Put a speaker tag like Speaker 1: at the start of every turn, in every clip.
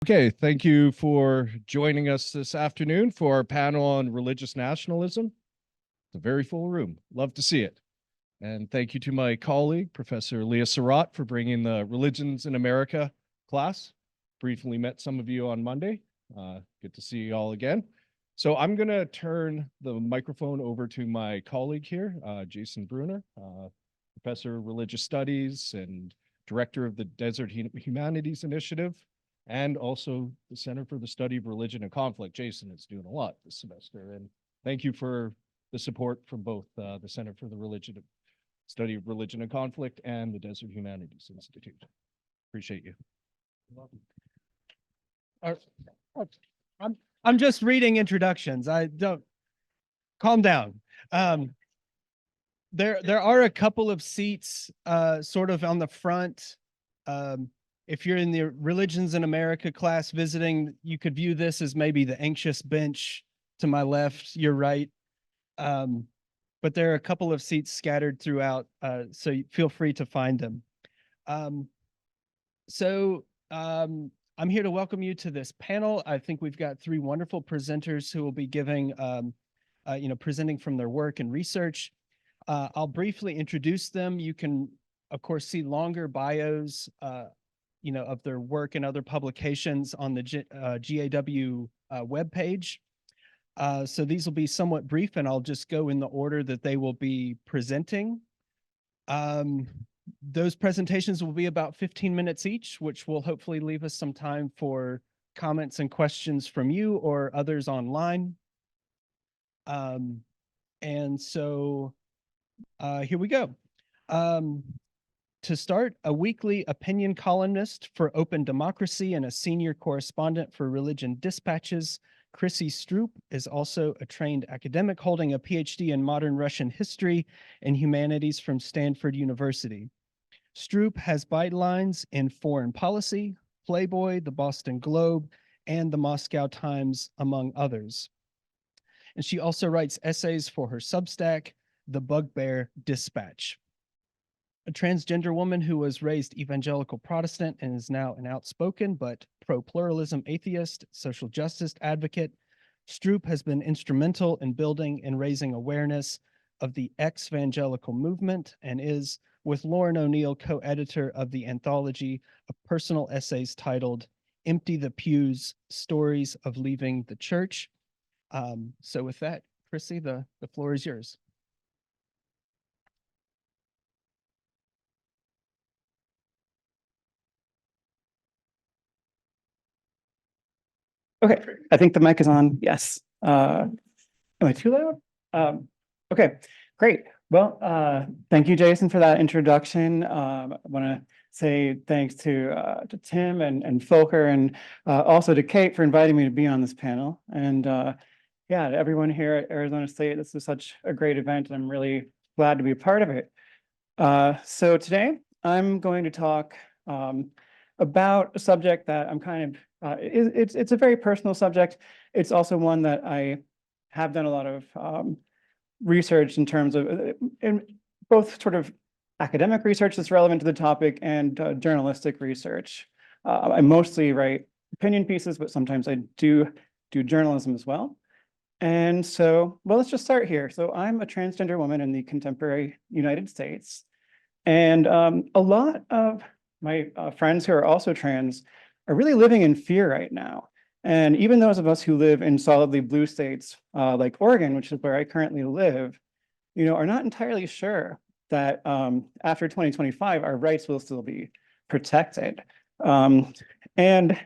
Speaker 1: Okay, thank you for joining us this afternoon for our panel on religious nationalism. It's a very full room. Love to see it. And thank you to my colleague, Professor Leah Surratt, for bringing the Religions in America class. Briefly met some of you on Monday. Good to see you all again. So I'm going to turn the microphone over to my colleague here, Jason Bruner, Professor of Religious Studies and Director of the Desert Humanities Initiative, and also the Center for the Study of Religion and Conflict. Jason is doing a lot this semester, and thank you for the support from both the Center for the Study of Religion and Conflict and the Desert Humanities Institute. Appreciate you.
Speaker 2: I'm just reading introductions. I don't calm down. There are a couple of seats sort of on the front. If you're in the Religions in America class visiting, you could view this as maybe the anxious bench to my left, your right. But there are a couple of seats scattered throughout, so feel free to find them. I'm here to welcome you to this panel. I think we've got three wonderful presenters who will be giving, presenting from their work and research. I'll briefly introduce them. You can, of course, see longer bios of their work and other publications on the GAW webpage. So these will be somewhat brief, and I'll just go in the order that they will be presenting. Those presentations will be about 15 minutes each, which will hopefully leave us some time for comments and questions from you or others online. And so here we go. To start, a weekly opinion columnist for openDemocracy and a senior correspondent for Religion Dispatches, Chrissy Stroop is also a trained academic holding a PhD in modern Russian history and humanities from Stanford University. Stroop has bylines in Foreign Policy, Playboy, the Boston Globe, and the Moscow Times, among others. And she also writes essays for her Substack, The Bugbear Dispatch. A transgender woman who was raised evangelical Protestant and is now an outspoken but pro-pluralism atheist, social justice advocate, Stroop has been instrumental in building and raising awareness of the ex-evangelical movement and is, with Lauren O'Neill, co-editor of the anthology of personal essays titled Empty the Pews, Stories of Leaving the Church. So with that, Chrissy, the floor is yours.
Speaker 3: Okay, I think the mic is on. Yes. Am I too loud? Okay, great. Well, thank you, Jason, for that introduction. I want to say thanks to Tim and Volker, and also to Kate for inviting me to be on this panel. And yeah, to everyone here at Arizona State, this is such a great event, and I'm really glad to be a part of it. So today, I'm going to talk about a subject that I'm kind of it's a very personal subject. It's also one that I have done a lot of research in terms of in both sort of academic research that's relevant to the topic and journalistic research. I mostly write opinion pieces, but sometimes I do journalism as well. And so, well, let's just start here. So I'm a transgender woman in the contemporary United States. And a lot of my friends who are also trans are really living in fear right now. And even those of us who live in solidly blue states like Oregon, which is where I currently live, are not entirely sure that after 2025, our rights will still be protected. And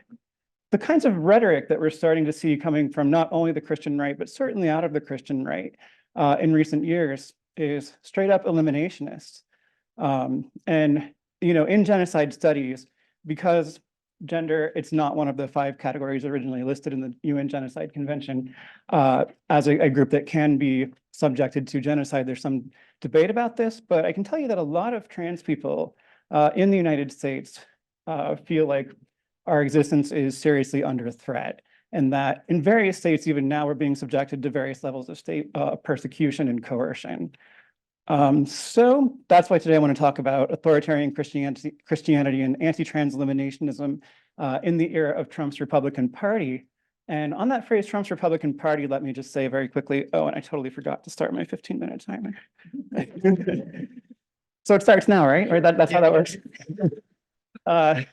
Speaker 3: the kinds of rhetoric that we're starting to see coming from not only the Christian right, but certainly out of the Christian right in recent years is straight up eliminationist. And, in genocide studies, because gender, it's not one of the 5 categories originally listed in the UN Genocide Convention as a group that can be subjected to genocide. There's some debate about this, but I can tell you that a lot of trans people in the United States feel like our existence is seriously under threat, and that in various states, even now, we're being subjected to various levels of state persecution and coercion. So that's why today I want to talk about authoritarian Christianity and anti-transliminationism in the era of Trump's Republican Party. And on that phrase, Trump's Republican Party, let me just say very quickly, oh, and I totally forgot to start my 15-minute timer. So it starts now, right? Or that's how that works. I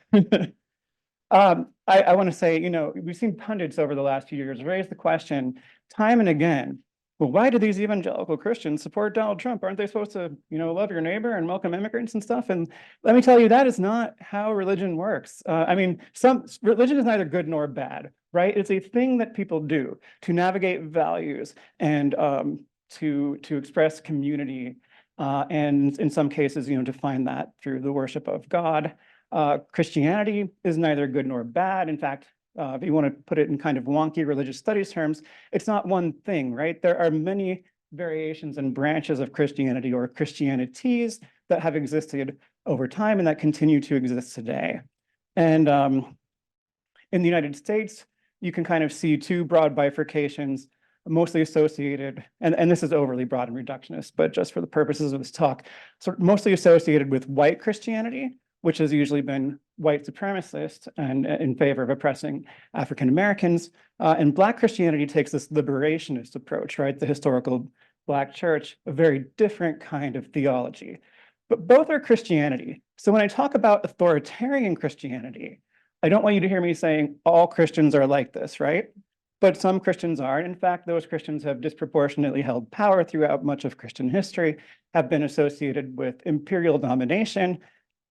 Speaker 3: want to say, we've seen pundits over the last few years raise the question time and again, well, why do these evangelical Christians support Donald Trump? Aren't they supposed to, love your neighbor and welcome immigrants and stuff? And let me tell you, that is not how religion works. Some religion is neither good nor bad, right? It's a thing that people do to navigate values and to express community, and in some cases, to find that through the worship of God. Christianity is neither good nor bad. In fact, if you want to put it in kind of wonky religious studies terms, it's not one thing, right? There are many variations and branches of Christianity or Christianities that have existed over time and that continue to exist today. And in the United States, you can kind of see two broad bifurcations, mostly associated, and this is overly broad and reductionist, but just for the purposes of this talk, so mostly associated with white Christianity, which has usually been white supremacist and in favor of oppressing African Americans. And Black Christianity takes this liberationist approach, right? The historical Black church, a very different kind of theology. But both are Christianity. So when I talk about authoritarian Christianity, I don't want you to hear me saying all Christians are like this, right? But some Christians are. And in fact, those Christians have disproportionately held power throughout much of Christian history, have been associated with imperial domination.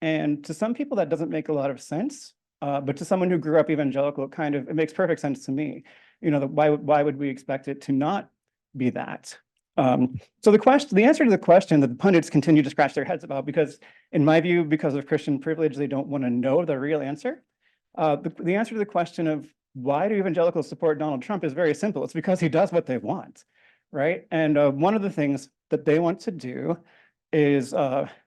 Speaker 3: And to some people, that doesn't make a lot of sense. But to someone who grew up evangelical, it makes perfect sense to me. Why would we expect it to not be that? So the answer to the question that the pundits continue to scratch their heads about, because in my view, because of Christian privilege, they don't want to know the real answer. The answer to the question of why do evangelicals support Donald Trump is very simple. It's because he does what they want, right? And one of the things that they want to do is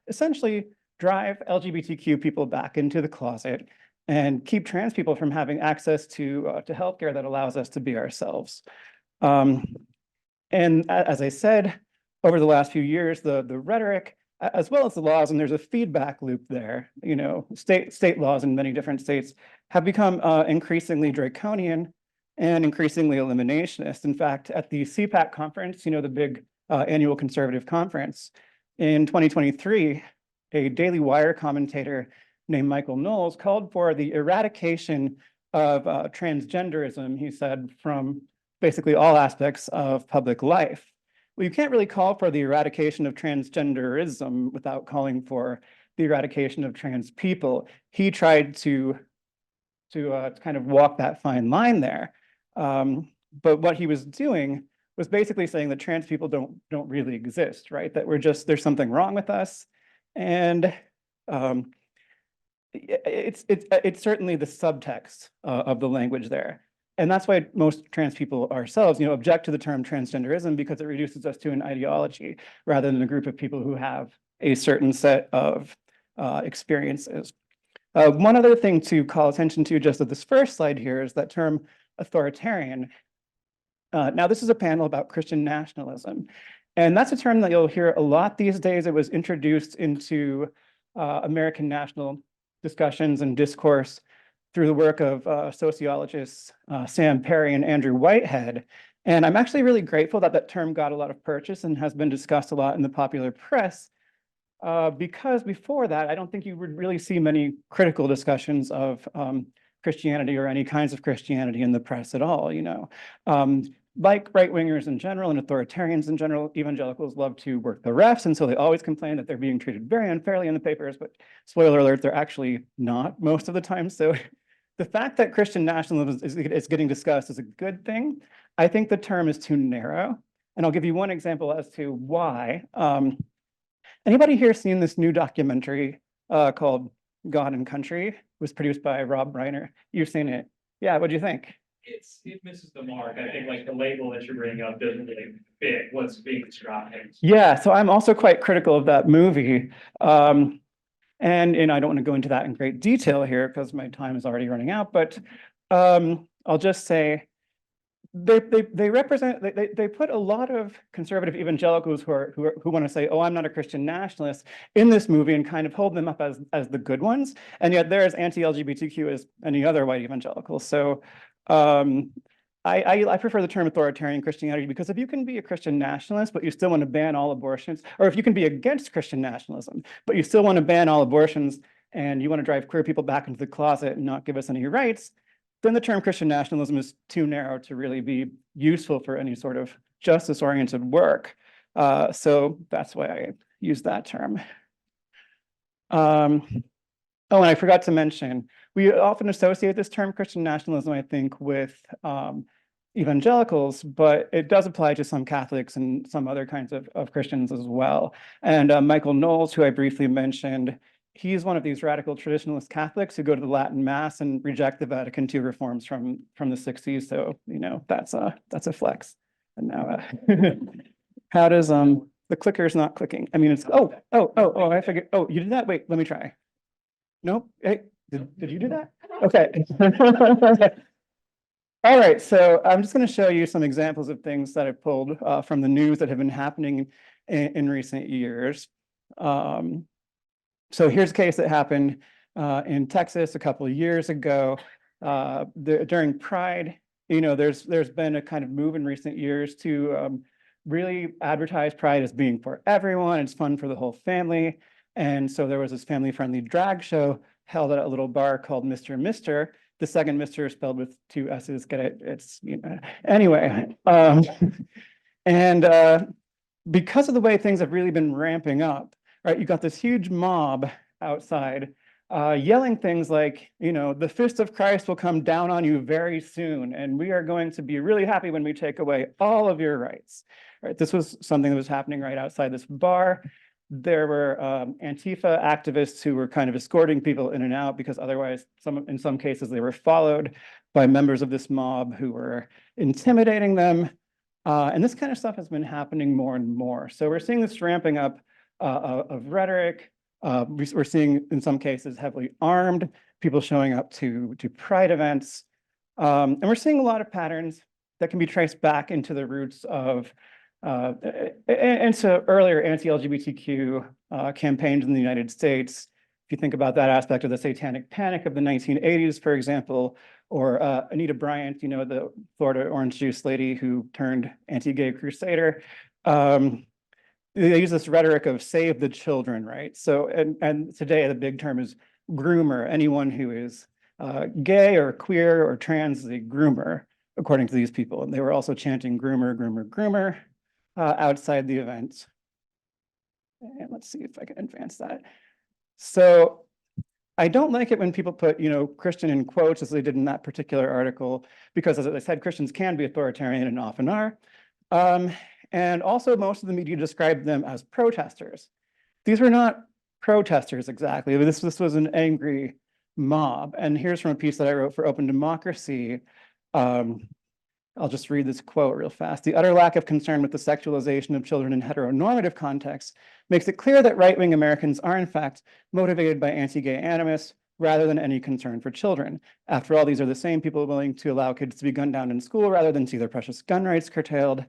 Speaker 3: essentially drive LGBTQ people back into the closet and keep trans people from having access to healthcare that allows us to be ourselves. And as I said, over the last few years, the rhetoric, as well as the laws, and there's a feedback loop there, state laws in many different states have become increasingly draconian and increasingly eliminationist. In fact, at the CPAC conference, the big annual conservative conference in 2023, a Daily Wire commentator named Michael Knowles called for the eradication of transgenderism, he said, from basically all aspects of public life. Well, you can't really call for the eradication of transgenderism without calling for the eradication of trans people. He tried to kind of walk that fine line there. But what he was doing was basically saying that trans people don't really exist, right? That there's something wrong with us. And it's certainly the subtext of the language there. And that's why most trans people ourselves, object to the term transgenderism, because it reduces us to an ideology rather than a group of people who have a certain set of experiences. One other thing to call attention to just at this first slide here is that term authoritarian. Now, this is a panel about Christian nationalism. And that's a term that you'll hear a lot these days. It was introduced into American national discussions and discourse through the work of sociologists Sam Perry and Andrew Whitehead. And I'm actually really grateful that that term got a lot of purchase and has been discussed a lot in the popular press, because before that, I don't think you would really see many critical discussions of Christianity or any kinds of Christianity in the press at all. Like right-wingers in general and authoritarians in general, evangelicals love to work the refs, and so they always complain that they're being treated very unfairly in the papers, but spoiler alert, they're actually not most of the time. So the fact that Christian nationalism is getting discussed is a good thing. I think the term is too narrow, and I'll give you one example as to why. Anybody here seen this new documentary called God and Country? It was produced by Rob Reiner. You've seen it. Yeah, what do you think?
Speaker 4: It misses the mark. I think like the label that you're bringing up doesn't really fit what's being described.
Speaker 3: Yeah, so I'm also quite critical of that movie. And I don't want to go into that in great detail here because my time is already running out, but I'll just say they represent, they put a lot of conservative evangelicals who want to say, oh, I'm not a Christian nationalist in this movie, and kind of hold them up as the good ones, and yet they're as anti-LGBTQ as any other white evangelical. So I prefer the term authoritarian Christianity, because if you can be a Christian nationalist but you still want to ban all abortions, or if you can be against Christian nationalism but you still want to ban all abortions and you want to drive queer people back into the closet and not give us any rights, then the term Christian nationalism is too narrow to really be useful for any sort of justice-oriented work. So that's why I use that term. Oh, and I forgot to mention, we often associate this term Christian nationalism, I think, with evangelicals, but it does apply to some Catholics and some other kinds of Christians as well. And Michael Knowles, who I briefly mentioned, he's one of these radical traditionalist Catholics who go to the Latin Mass and reject the Vatican II reforms from the 60s. So, you know, that's a flex. And now, how does the clicker's not clicking? I mean, it's I figured. Oh, you did that? Wait, let me try. Nope. Hey, did you do that? Okay. All right. So I'm just going to show you some examples of things that I pulled from the news that have been happening in recent years. So here's a case that happened in Texas a couple of years ago. During Pride, you know, there's been a kind of move in recent years to really advertise Pride as being for everyone. It's fun for the whole family. And so there was this family-friendly drag show held at a little bar called Mr. Mister. The second Mr. is spelled with two S's. Get it? It's, you know, anyway. And because of the way things have really been ramping up, right? You got this huge mob outside yelling things like, you know, the fist of Christ will come down on you very soon, and we are going to be really happy when we take away all of your rights. Right? This was something that was happening right outside this bar. There were Antifa activists who were kind of escorting people in and out, because otherwise, in some cases, they were followed by members of this mob who were intimidating them. And this kind of stuff has been happening more and more. So we're seeing this ramping up of rhetoric. We're seeing, in some cases, heavily armed people showing up to Pride events. And we're seeing a lot of patterns that can be traced back into the roots of into earlier anti-LGBTQ campaigns in the United States. If you think about that aspect of the Satanic Panic of the 1980s, for example, or Anita Bryant, you know, the Florida orange juice lady who turned anti-gay crusader. They use this rhetoric of save the children, right? So, and today the big term is groomer. Anyone who is gay or queer or trans is a groomer, according to these people. And they were also chanting groomer, groomer, groomer outside the event. And let's see if I can advance that. So I don't like it when people put, you know, Christian in quotes, as they did in that particular article, because as I said, Christians can be authoritarian and often are. And also most of the media described them as protesters. These were not protesters exactly. This was an angry mob. And here's from a piece that I wrote for openDemocracy. I'll just read this quote real fast. The utter lack of concern with the sexualization of children in heteronormative contexts makes it clear that right-wing Americans are in fact motivated by anti-gay animus rather than any concern for children. After all, these are the same people willing to allow kids to be gunned down in school rather than see their precious gun rights curtailed.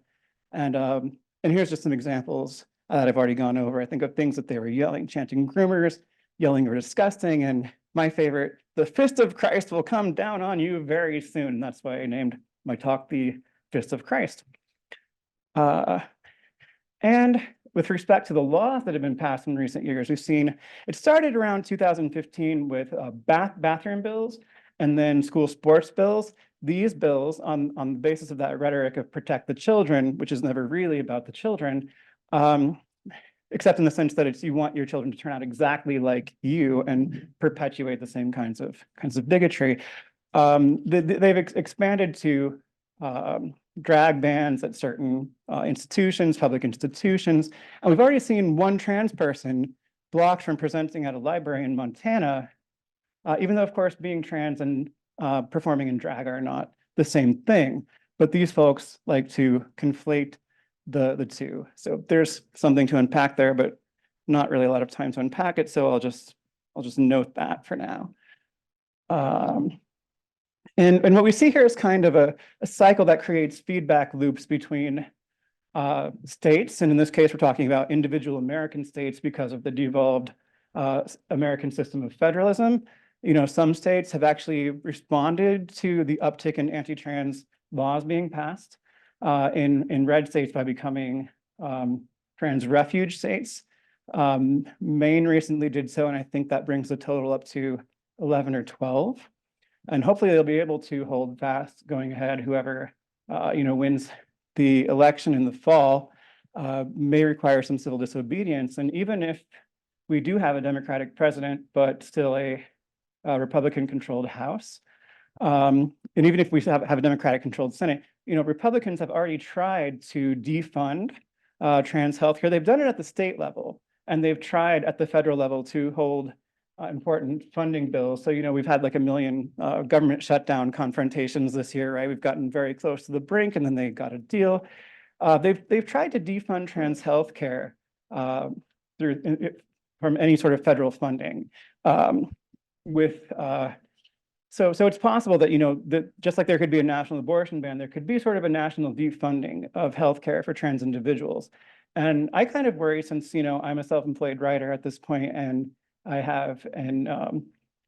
Speaker 3: And here's just some examples that I've already gone over, I think, of things that they were yelling, chanting groomers, yelling you're disgusting, and my favorite, the fist of Christ will come down on you very soon. That's why I named my talk the Fist of Christ. And with respect to the laws that have been passed in recent years, we've seen it started around 2015 with bathroom bills and then school sports bills. These bills, on the basis of that rhetoric of protect the children, which is never really about the children, except in the sense that it's you want your children to turn out exactly like you and perpetuate the same kinds of bigotry. They've expanded to drag bans at certain institutions, public institutions. And we've already seen one trans person blocked from presenting at a library in Montana, even though, of course, being trans and performing in drag are not the same thing. But these folks like to conflate the two. So there's something to unpack there, but not really a lot of time to unpack it. So I'll just note that for now. And what we see here is kind of a cycle that creates feedback loops between states. And in this case, we're talking about individual American states because of the devolved American system of federalism. You know, some states have actually responded to the uptick in anti-trans laws being passed in red states by becoming trans refuge states. Maine recently did so, and I think that brings the total up to 11 or 12. And hopefully they'll be able to hold fast going ahead. Whoever wins the election in the fall may require some civil disobedience. And even if we do have a Democratic president, but still a Republican-controlled House, and even if we have a Democratic-controlled Senate, Republicans have already tried to defund trans healthcare. They've done it at the state level, and they've tried at the federal level to hold important funding bills. So, we've had like 1 million government shutdown confrontations this year, right? We've gotten very close to the brink, and then they got a deal. They've tried to defund trans healthcare from any sort of federal funding. So it's possible that that just like there could be a national abortion ban, there could be sort of a national defunding of healthcare for trans individuals. And I kind of worry, since I'm a self-employed writer at this point, and I have an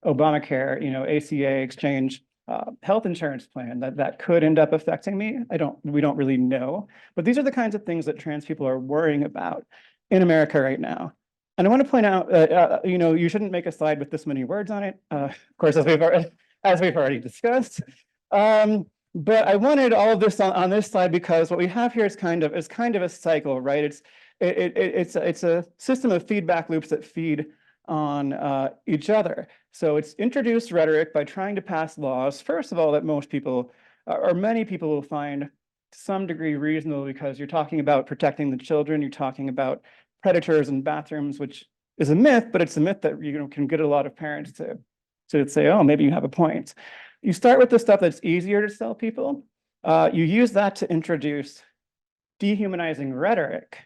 Speaker 3: Obamacare, ACA exchange health insurance plan that could end up affecting me. We don't really know, but these are the kinds of things that trans people are worrying about in America right now. And I want to point out that you shouldn't make a slide with this many words on it, of course, as we've already discussed. But I wanted all of this on this slide because what we have here is kind of a cycle, right? It's a system of feedback loops that feed on each other. So it's introduced rhetoric by trying to pass laws, first of all, that most people or many people will find to some degree reasonable, because you're talking about protecting the children, you're talking about predators in bathrooms, which is a myth, but it's a myth that can get a lot of parents to say, oh, maybe you have a point. You start with the stuff that's easier to sell people. You use that to introduce dehumanizing rhetoric.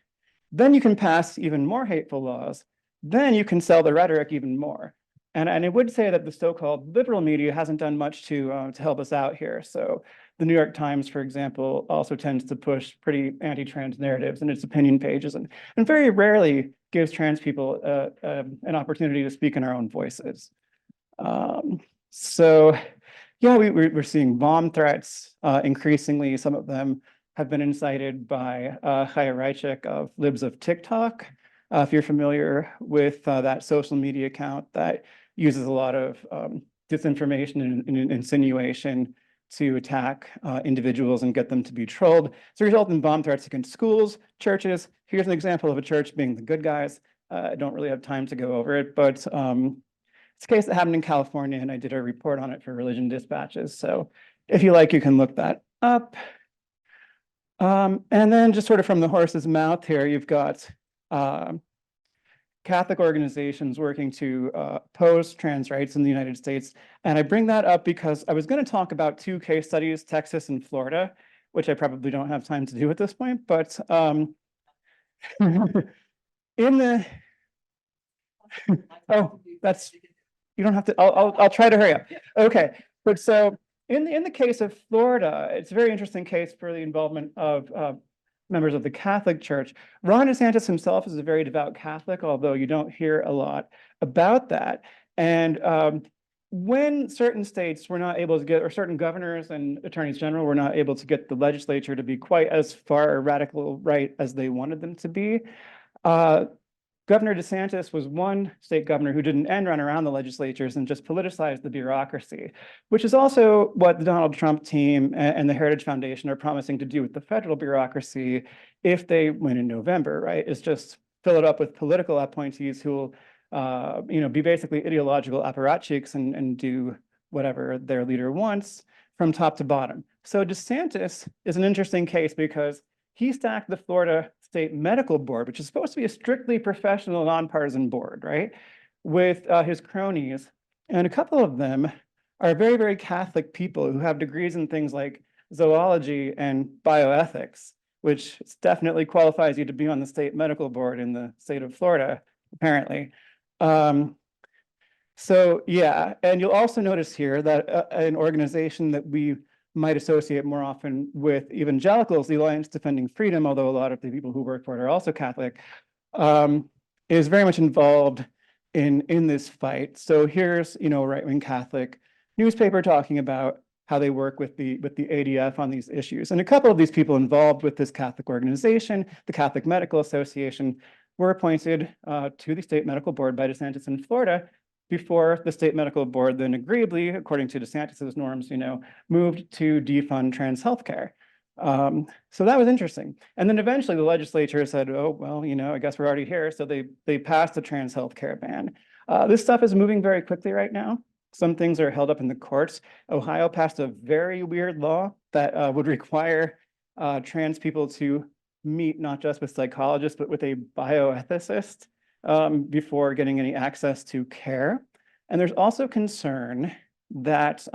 Speaker 3: Then you can pass even more hateful laws. Then you can sell the rhetoric even more. And I would say that the so-called liberal media hasn't done much to help us out here. So the New York Times, for example, also tends to push pretty anti-trans narratives in its opinion pages, and very rarely gives trans people an opportunity to speak in our own voices. So yeah, we're seeing bomb threats increasingly. Some of them have been incited by Chaya Raichik of Libs of TikTok. If you're familiar with that social media account that uses a lot of disinformation and insinuation to attack individuals and get them to be trolled. So result in bomb threats against schools, churches. Here's an example of a church being the good guys. I don't really have time to go over it, but it's a case that happened in California, and I did a report on it for Religion Dispatches. So if you like, you can look that up. And then just sort of from the horse's mouth here, you've got Catholic organizations working to oppose trans rights in the United States. And I bring that up because I was going to talk about 2 case studies, Texas and Florida, which I probably don't have time to do at this point. But in the you don't have to. I'll try to hurry up. Okay, but so in the case of Florida, it's a very interesting case for the involvement of members of the Catholic Church. Ron DeSantis himself is a very devout Catholic, although you don't hear a lot about that. And when certain states were not able to get, or certain governors and attorneys general were not able to get the legislature to be quite as far radical right as they wanted them to be, Governor DeSantis was one state governor who did an end run around the legislatures and just politicized the bureaucracy, which is also what the Donald Trump team and the Heritage Foundation are promising to do with the federal bureaucracy if they win in November, right? Is just fill it up with political appointees who will, be basically ideological apparatchiks and do whatever their leader wants from top to bottom. So DeSantis is an interesting case because he stacked the Florida State Medical Board, which is supposed to be a strictly professional, nonpartisan board, right, with his cronies. And a couple of them are very, very Catholic people who have degrees in things like zoology and bioethics, which definitely qualifies you to be on the state medical board in the state of Florida, apparently. So yeah, and you'll also notice here that an organization that we might associate more often with evangelicals, the Alliance Defending Freedom, although a lot of the people who work for it are also Catholic, is very much involved in this fight. So here's, you know, right-wing Catholic newspaper talking about how they work with the ADF on these issues. And a couple of these people involved with this Catholic organization, the Catholic Medical Association, were appointed to the state medical board by DeSantis in Florida before the state medical board then agreeably, according to DeSantis's norms, you know, moved to defund trans healthcare. So that was interesting. And then eventually the legislature said, oh, well, you know, I guess we're already here. So they passed the trans healthcare ban. This stuff is moving very quickly right now. Some things are held up in the courts. Ohio passed a very weird law that would require trans people to meet not just with psychologists, but with a bioethicist before getting any access to care. And there's also concern that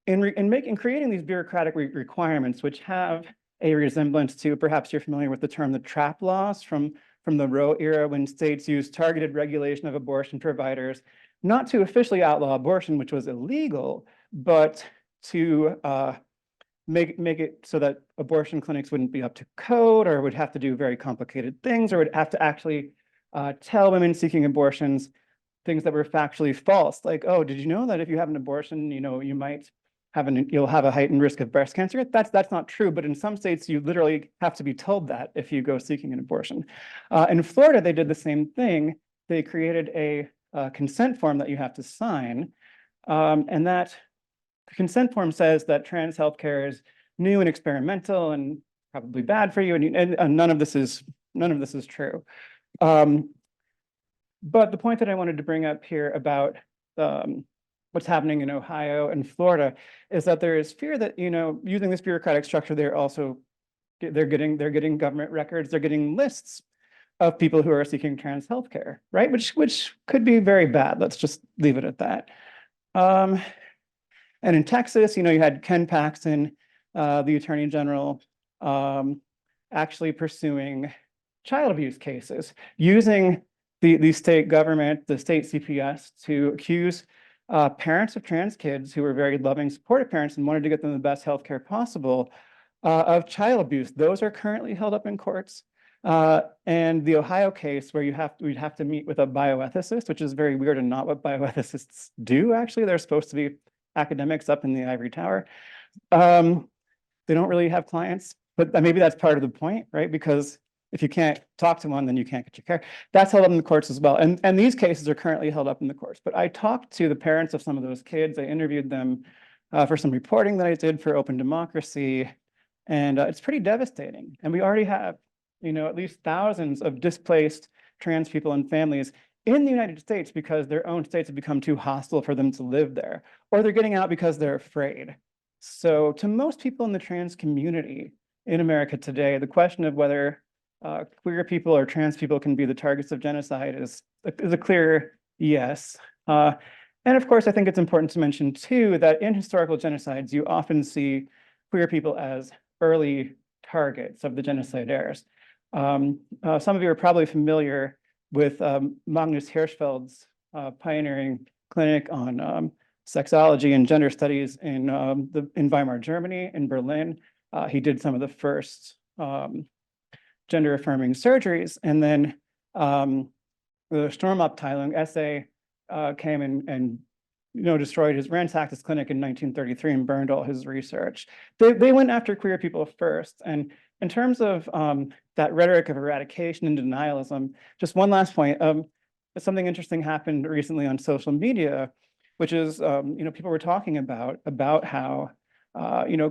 Speaker 3: in creating these bureaucratic requirements, which have a resemblance to, perhaps you're familiar with the term, the trap laws from the Roe era, when states used targeted regulation of abortion providers, not to officially outlaw abortion, which was illegal, but to make it so that abortion clinics wouldn't be up to code, or would have to do very complicated things, or would have to actually tell women seeking abortions things that were factually false, like, oh, did you know that if you have an abortion, you know, you might have you'll have a heightened risk of breast cancer? That's not true, but in some states you literally have to be told that if you go seeking an abortion. In Florida, they did the same thing. They created a consent form that you have to sign, and that consent form says that trans healthcare is new and experimental and probably bad for you, and none of this is true. But the point that I wanted to bring up here about what's happening in Ohio and Florida is that there is fear that, you know, using this bureaucratic structure, they're getting government records, they're getting lists of people who are seeking trans healthcare, right? Which could be very bad. Let's just leave it at that. And in Texas, you know, you had Ken Paxton, the Attorney General, actually pursuing child abuse cases, using the state government, the state CPS, to accuse parents of trans kids who were very loving, supportive parents and wanted to get them the best healthcare possible of child abuse. Those are currently held up in courts. And the Ohio case where we'd have to meet with a bioethicist, which is very weird and not what bioethicists do, actually. They're supposed to be academics up in the ivory tower. They don't really have clients, but maybe that's part of the point, right? Because if you can't talk to one, then you can't get your care. That's held up in the courts as well. And these cases are currently held up in the courts. But I talked to the parents of some of those kids. I interviewed them for some reporting that I did for openDemocracy. And it's pretty devastating. And we already have, you know, at least thousands of displaced trans people and families in the United States because their own states have become too hostile for them to live there, or they're getting out because they're afraid. So to most people in the trans community in America today, the question of whether queer people or trans people can be the targets of genocide is a clear yes. And of course, I think it's important to mention too, that in historical genocides, you often see queer people as early targets of the genocidaires. Some of you are probably familiar with Magnus Hirschfeld's pioneering clinic on sexology and gender studies in Weimar, Germany, in Berlin. He did some of the first gender affirming surgeries, and then the Sturmabteilung SA came and destroyed ransacked his clinic in 1933 and burned all his research. They went after queer people first, and in terms of that rhetoric of eradication and denialism, just one last point. Something interesting happened recently on social media, which is people were talking about how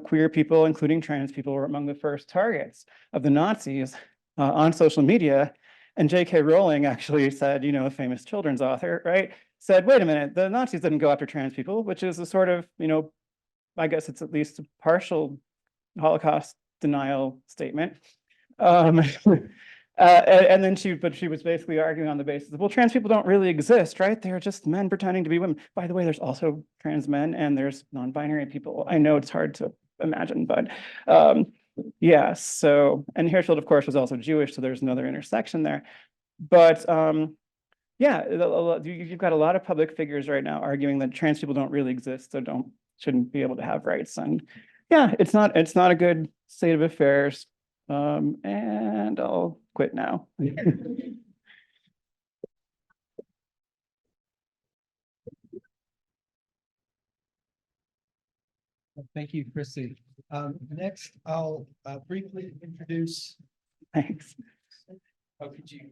Speaker 3: queer people, including trans people, were among the first targets of the Nazis on social media. And J.K. Rowling actually said, a famous children's author, right, said, wait a minute, the Nazis didn't go after trans people, which is a sort of, I guess it's at least a partial Holocaust denial statement. And then she was basically arguing on the basis of, well, trans people don't really exist, right? They're just men pretending to be women. By the way, there's also trans men and there's non-binary people. I know it's hard to imagine, but yeah, so, and Hirschfeld, of course, was also Jewish, so there's another intersection there. But Yeah, you've got a lot of public figures right now arguing that trans people don't really exist, so shouldn't be able to have rights. And yeah, it's not a good state of affairs. And I'll quit now.
Speaker 2: Thank you, Chrissy. Next, I'll briefly introduce.
Speaker 3: Thanks.
Speaker 2: Oh, could you?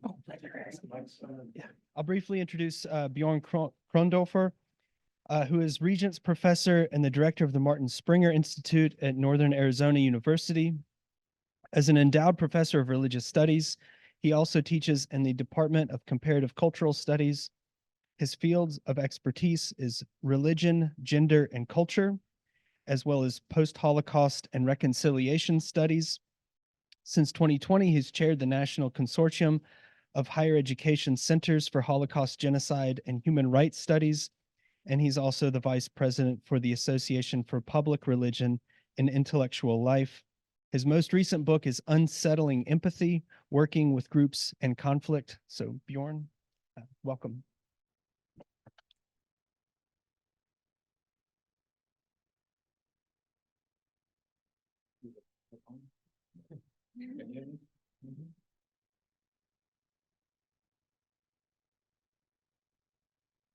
Speaker 2: Yeah, I'll briefly introduce Björn Krondorfer, who is Regents Professor and the Director of the Martin Springer Institute at Northern Arizona University. As an endowed professor of religious studies, he also teaches in the Department of Comparative Cultural Studies. His fields of expertise is religion, gender, and culture, as well as post-Holocaust and reconciliation studies. Since 2020, he's chaired the National Consortium of Higher Education Centers for Holocaust, Genocide, and Human Rights Studies, and he's also the vice president for the Association for Public Religion and Intellectual Life. His most recent book is Unsettling Empathy, Working with Groups and Conflict. So Björn, welcome.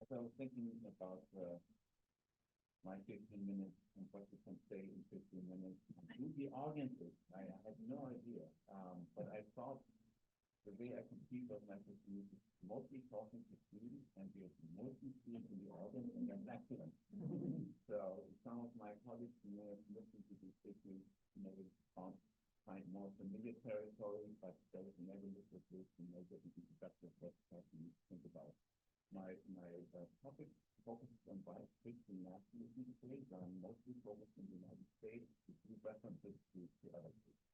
Speaker 5: As I was thinking about my 15 minutes and what you can say in 15 minutes, who the audience is, I had no idea. But I thought the way I conceive of my 15 minutes is mostly talking to students, and there's mostly students in the audience, and then back to them. So some of my colleagues may have listened to this issue, maybe find more familiar territory, but there was never looked at this, and maybe that's what you think about. My topic focuses on white Christian nationalism today, but I'm mostly focused in the United States with references to other states.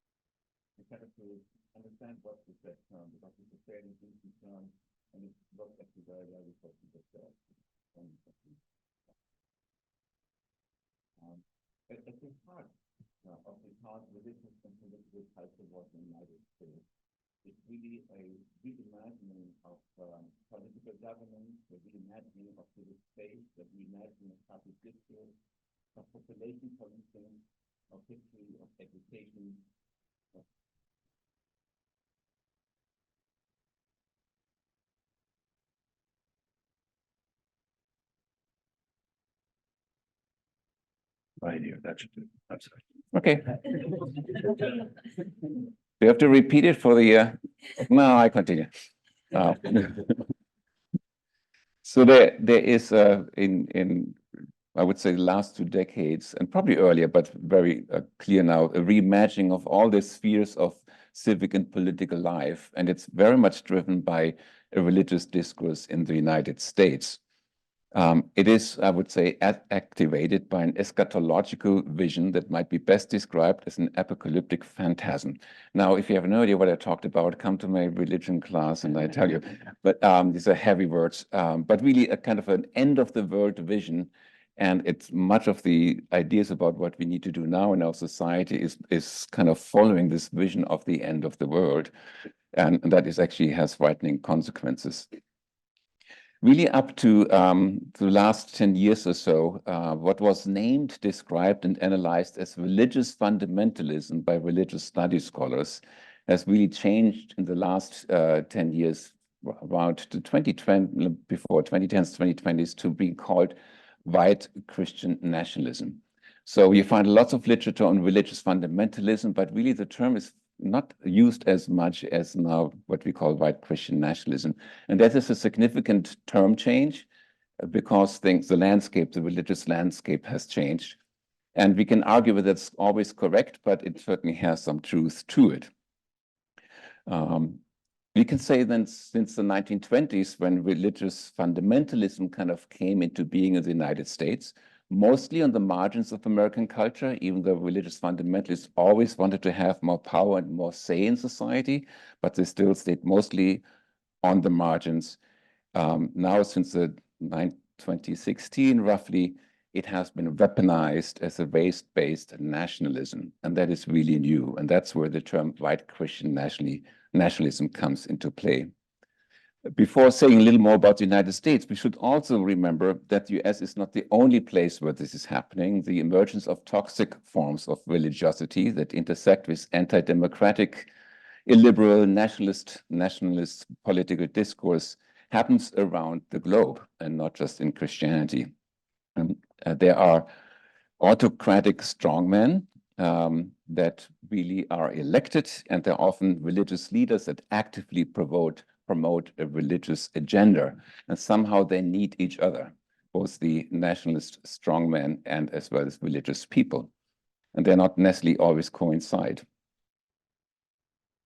Speaker 5: We kind of to understand what is that term, because it's a fairly recent term, and it's looked at the very early questions of the at the heart of the religious and political culture was the United States. It's really a reimagining of political governance, the reimagining of civil space, the reimagining of public discourse, of population policing, of history, of education. Right here, that should do. I'm sorry. Okay. Do you have to repeat it for the? No, I continue. So there is in I would say the last 2 decades, and probably earlier, but very clear now, a reimagining of all the spheres of civic and political life, and it's very much driven by a religious discourse in the United States. It is, I would say, activated by an eschatological vision that might be best described as an apocalyptic phantasm. Now, if you have no idea what I talked about, come to my religion class and I tell you. But these are heavy words, but really a kind of an end of the world vision. And it's much of the ideas about what we need to do now in our society is kind of following this vision of the end of the world. And that is actually has frightening consequences. Really up to the last 10 years or so, what was named, described, and analyzed as religious fundamentalism by religious studies scholars has really changed in the last 10 years, around to 2020, before 2010s, 2020s, to be called white Christian nationalism. So you find lots of literature on religious fundamentalism, but really the term is not used as much as now what we call white Christian nationalism. And that is a significant term change because the landscape, the religious landscape has changed. And we can argue that it's always correct, but it certainly has some truth to it. We can say then since the 1920s, when religious fundamentalism kind of came into being in the United States, mostly on the margins of American culture, even though religious fundamentalists always wanted to have more power and more say in society, but they still stayed mostly on the margins. Now, since the 2016, roughly, it has been weaponized as a race-based nationalism, and that is really new. And that's where the term white Christian nationalism comes into play. Before saying a little more about the United States, we should also remember that the US is not the only place where this is happening. The emergence of toxic forms of religiosity that intersect with anti-democratic, illiberal, nationalist political discourse happens around the globe and not just in Christianity. There are autocratic strongmen that really are elected, and they're often religious leaders that actively promote a religious agenda, and somehow they need each other, both the nationalist strongmen and as well as religious people, and they're not necessarily always coincide.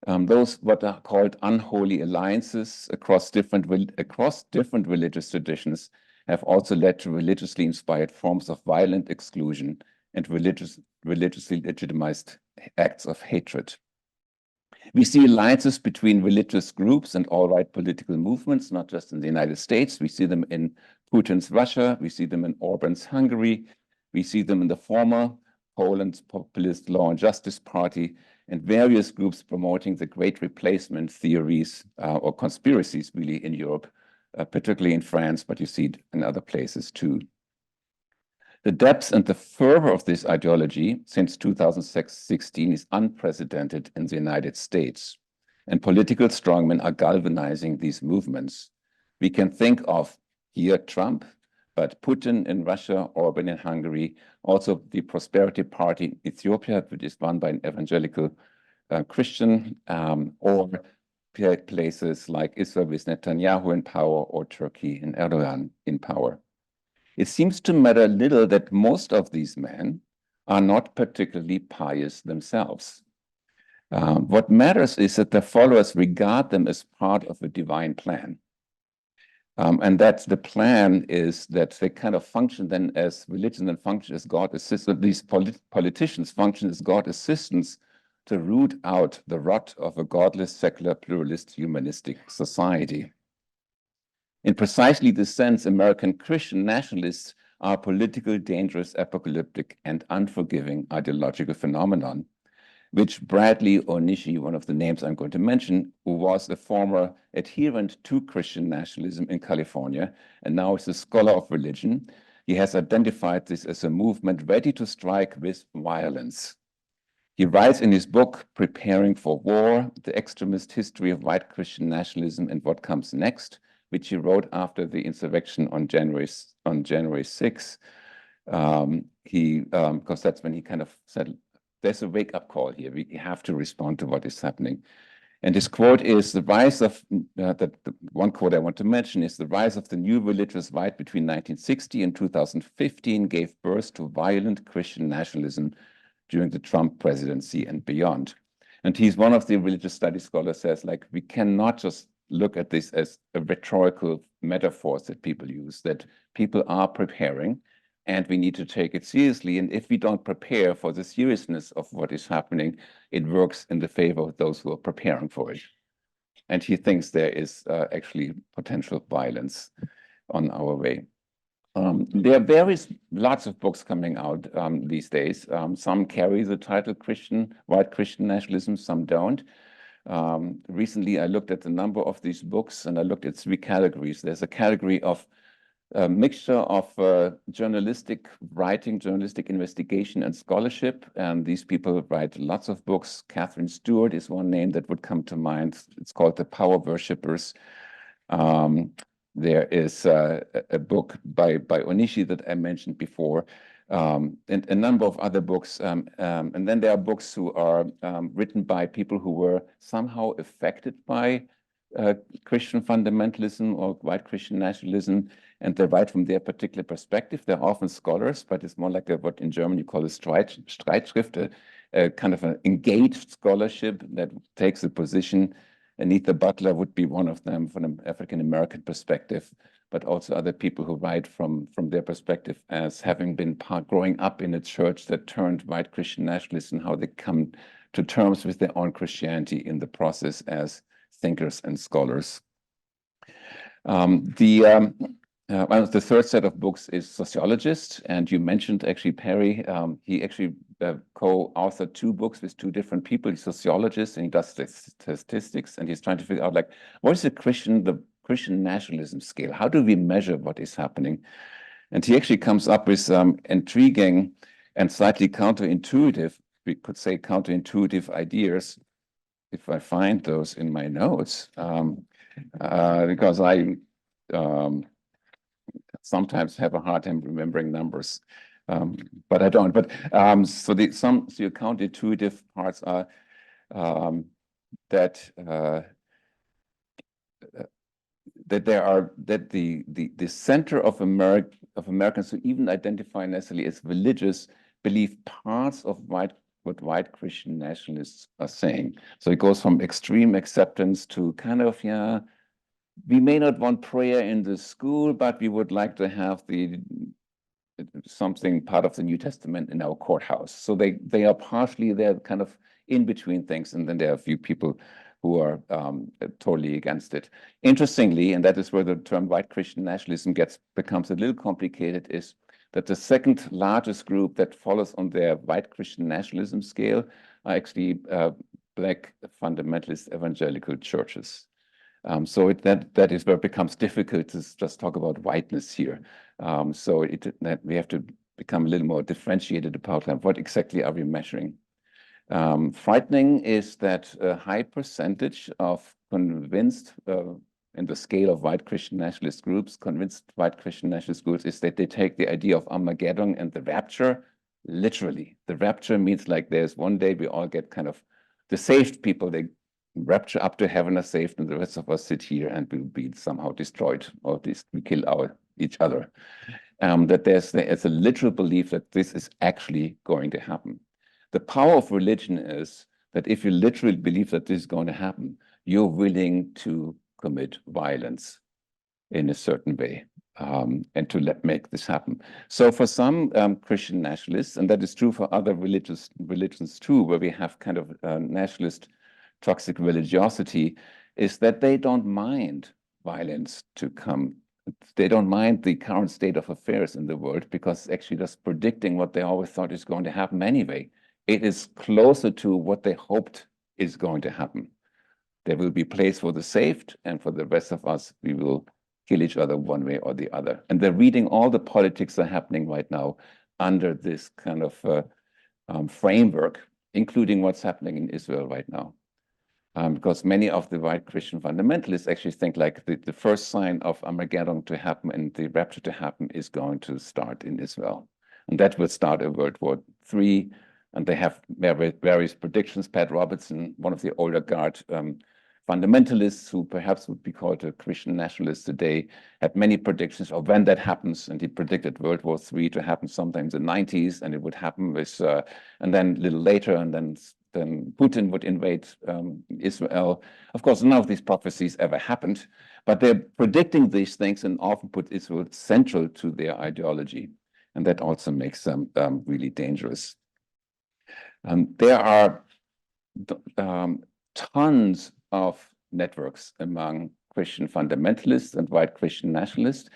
Speaker 5: Those what are called unholy alliances across different religious traditions have also led to religiously inspired forms of violent exclusion and religiously legitimized acts of hatred. We see alliances between religious groups and alt-right political movements, not just in the United States. We see them in Putin's Russia. We see them in Orban's Hungary. We see them in the former Poland's populist Law and Justice Party, and various groups promoting the great replacement theories or conspiracies really in Europe, particularly in France, but you see it in other places too. The depth and the fervor of this ideology since 2016 is unprecedented in the United States, and political strongmen are galvanizing these movements. We can think of here Trump, but Putin in Russia, Orban in Hungary, also the Prosperity Party in Ethiopia, which is run by an evangelical Christian, or places like Israel with Netanyahu in power, or Turkey and Erdogan in power. It seems to matter little that most of these men are not particularly pious themselves. What matters is that their followers regard them as part of a divine plan. And that the plan is that they kind of function then as religion and function as God assistants. These politicians function as God assistants to root out the rot of a godless, secular, pluralist, humanistic society. In precisely this sense, American Christian nationalists are a political, dangerous, apocalyptic, and unforgiving ideological phenomenon, which Bradley Onishi, one of the names I'm going to mention, who was a former adherent to Christian nationalism in California, and now is a scholar of religion, he has identified this as a movement ready to strike with violence. He writes in his book, Preparing for War, The Extremist History of White Christian Nationalism and What Comes Next, which he wrote after the insurrection on January 6th. Because that's when he kind of said, there's a wake-up call here. We have to respond to what is happening. And his quote is, the rise of, one quote I want to mention is, the rise of the new religious right between 1960 and 2015 gave birth to violent Christian nationalism during the Trump presidency and beyond. And he's one of the religious studies scholars says, like, we cannot just look at this as a rhetorical metaphors that people use, that people are preparing, and we need to take it seriously. And if we don't prepare for the seriousness of what is happening, it works in the favor of those who are preparing for it. And he thinks there is actually potential violence on our way. There are lots of books coming out these days. Some carry the title White Christian Nationalism, some don't. Recently, I looked at the number of these books, and I looked at 3 categories. There's a category of a mixture of journalistic writing, journalistic investigation, and scholarship. And these people write lots of books. Catherine Stewart is one name that would come to mind. It's called The Power Worshippers. There is a book by Onishi that I mentioned before, and a number of other books. And then there are books who are written by people who were somehow affected by Christian fundamentalism or white Christian nationalism, and they write from their particular perspective. They're often scholars, but it's more like what in German you call a Streitschrift, a kind of an engaged scholarship that takes a position. Anita Butler would be one of them from an African-American perspective, but also other people who write from their perspective as having been growing up in a church that turned white Christian nationalists, and how they come to terms with their own Christianity in the process as thinkers and scholars. The third set of books is Sociologist, and you mentioned actually Perry. He actually co-authored 2 books with 2 different people. He's a sociologist and he does statistics, and he's trying to figure out, like, what is the Christian nationalism scale. How do we measure what is happening? And he actually comes up with some intriguing and slightly counterintuitive, we could say counterintuitive ideas, if I find those in my notes, because I sometimes have a hard time remembering numbers, but I don't. But so some counterintuitive parts are that the center of Americans who even identify necessarily as religious believe parts of what white Christian nationalists are saying. So it goes from extreme acceptance to kind of, yeah, we may not want prayer in the school, but we would like to have something part of the New Testament in our courthouse. So they are partially, they're kind of in between things, and then there are a few people who are totally against it. Interestingly, and that is where the term white Christian nationalism becomes a little complicated, is that the second largest group that follows on their white Christian nationalism scale are actually Black fundamentalist evangelical churches. So that is where it becomes difficult to just talk about whiteness here. So we have to become a little more differentiated about what exactly are we measuring. Frightening is that a high percentage of convinced, in the scale of white Christian nationalist groups, convinced white Christian nationalist groups, is that they take the idea of Armageddon and the rapture literally. The rapture means like there's one day we all get kind of, the saved people, they rapture up to heaven are saved, and the rest of us sit here and will be somehow destroyed, or at least we kill each other. That there's a literal belief that this is actually going to happen. The power of religion is that if you literally believe that this is going to happen, you're willing to commit violence in a certain way, and to make this happen. So for some Christian nationalists, and that is true for other religions too, where we have kind of nationalist toxic religiosity, is that they don't mind violence to come. They don't mind the current state of affairs in the world, because actually just predicting what they always thought is going to happen anyway. It is closer to what they hoped is going to happen. There will be a place for the saved, and for the rest of us, we will kill each other one way or the other. And they're reading all the politics that are happening right now under this kind of framework, including what's happening in Israel right now. Because many of the white Christian fundamentalists actually think like the first sign of Armageddon to happen and the rapture to happen is going to start in Israel. And that will start a World War III. And they have various predictions. Pat Robertson, one of the older guard fundamentalists, who perhaps would be called a Christian nationalist today, had many predictions of when that happens. And he predicted World War III to happen sometime in the 90s, and it would happen with, and then a little later, and then Putin would invade Israel. Of course, none of these prophecies ever happened, but they're predicting these things and often put Israel central to their ideology. And that also makes them really dangerous. There are tons of networks among Christian fundamentalists and white Christian nationalists.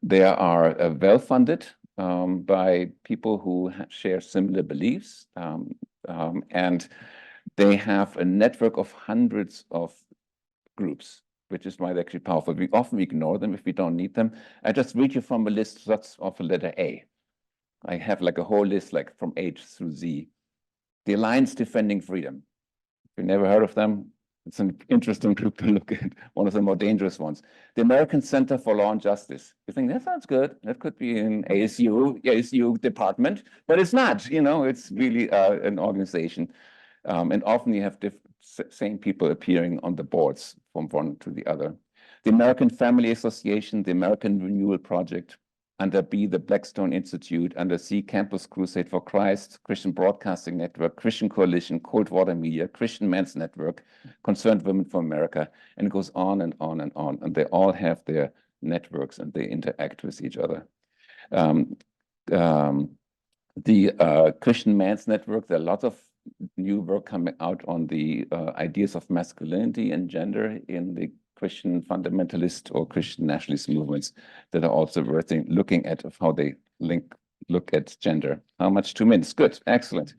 Speaker 5: They are well-funded by people who share similar beliefs, and they have a network of hundreds of groups, which is why they're actually powerful. We often ignore them if we don't need them. I just read you from a list that's of the letter A. I have like a whole list, like from H through Z. The Alliance Defending Freedom. If you've never heard of them, it's an interesting group to look at, one of the more dangerous ones. The American Center for Law and Justice. You think that sounds good. That could be an ASU department, but it's not, it's really an organization. And often you have same people appearing on the boards from one to the other. The American Family Association, the American Renewal Project, under B, the Blackstone Institute, under C, Campus Crusade for Christ, Christian Broadcasting Network, Christian Coalition, Cold Water Media, Christian Men's Network, Concerned Women for America, and it goes on and on and on. And they all have their networks and they interact with each other. The Christian Men's Network, there are lots of new work coming out on the ideas of masculinity and gender in the Christian fundamentalist or Christian nationalist movements that are also worth looking at of how they look at gender. How much? 2 minutes? Good, excellent.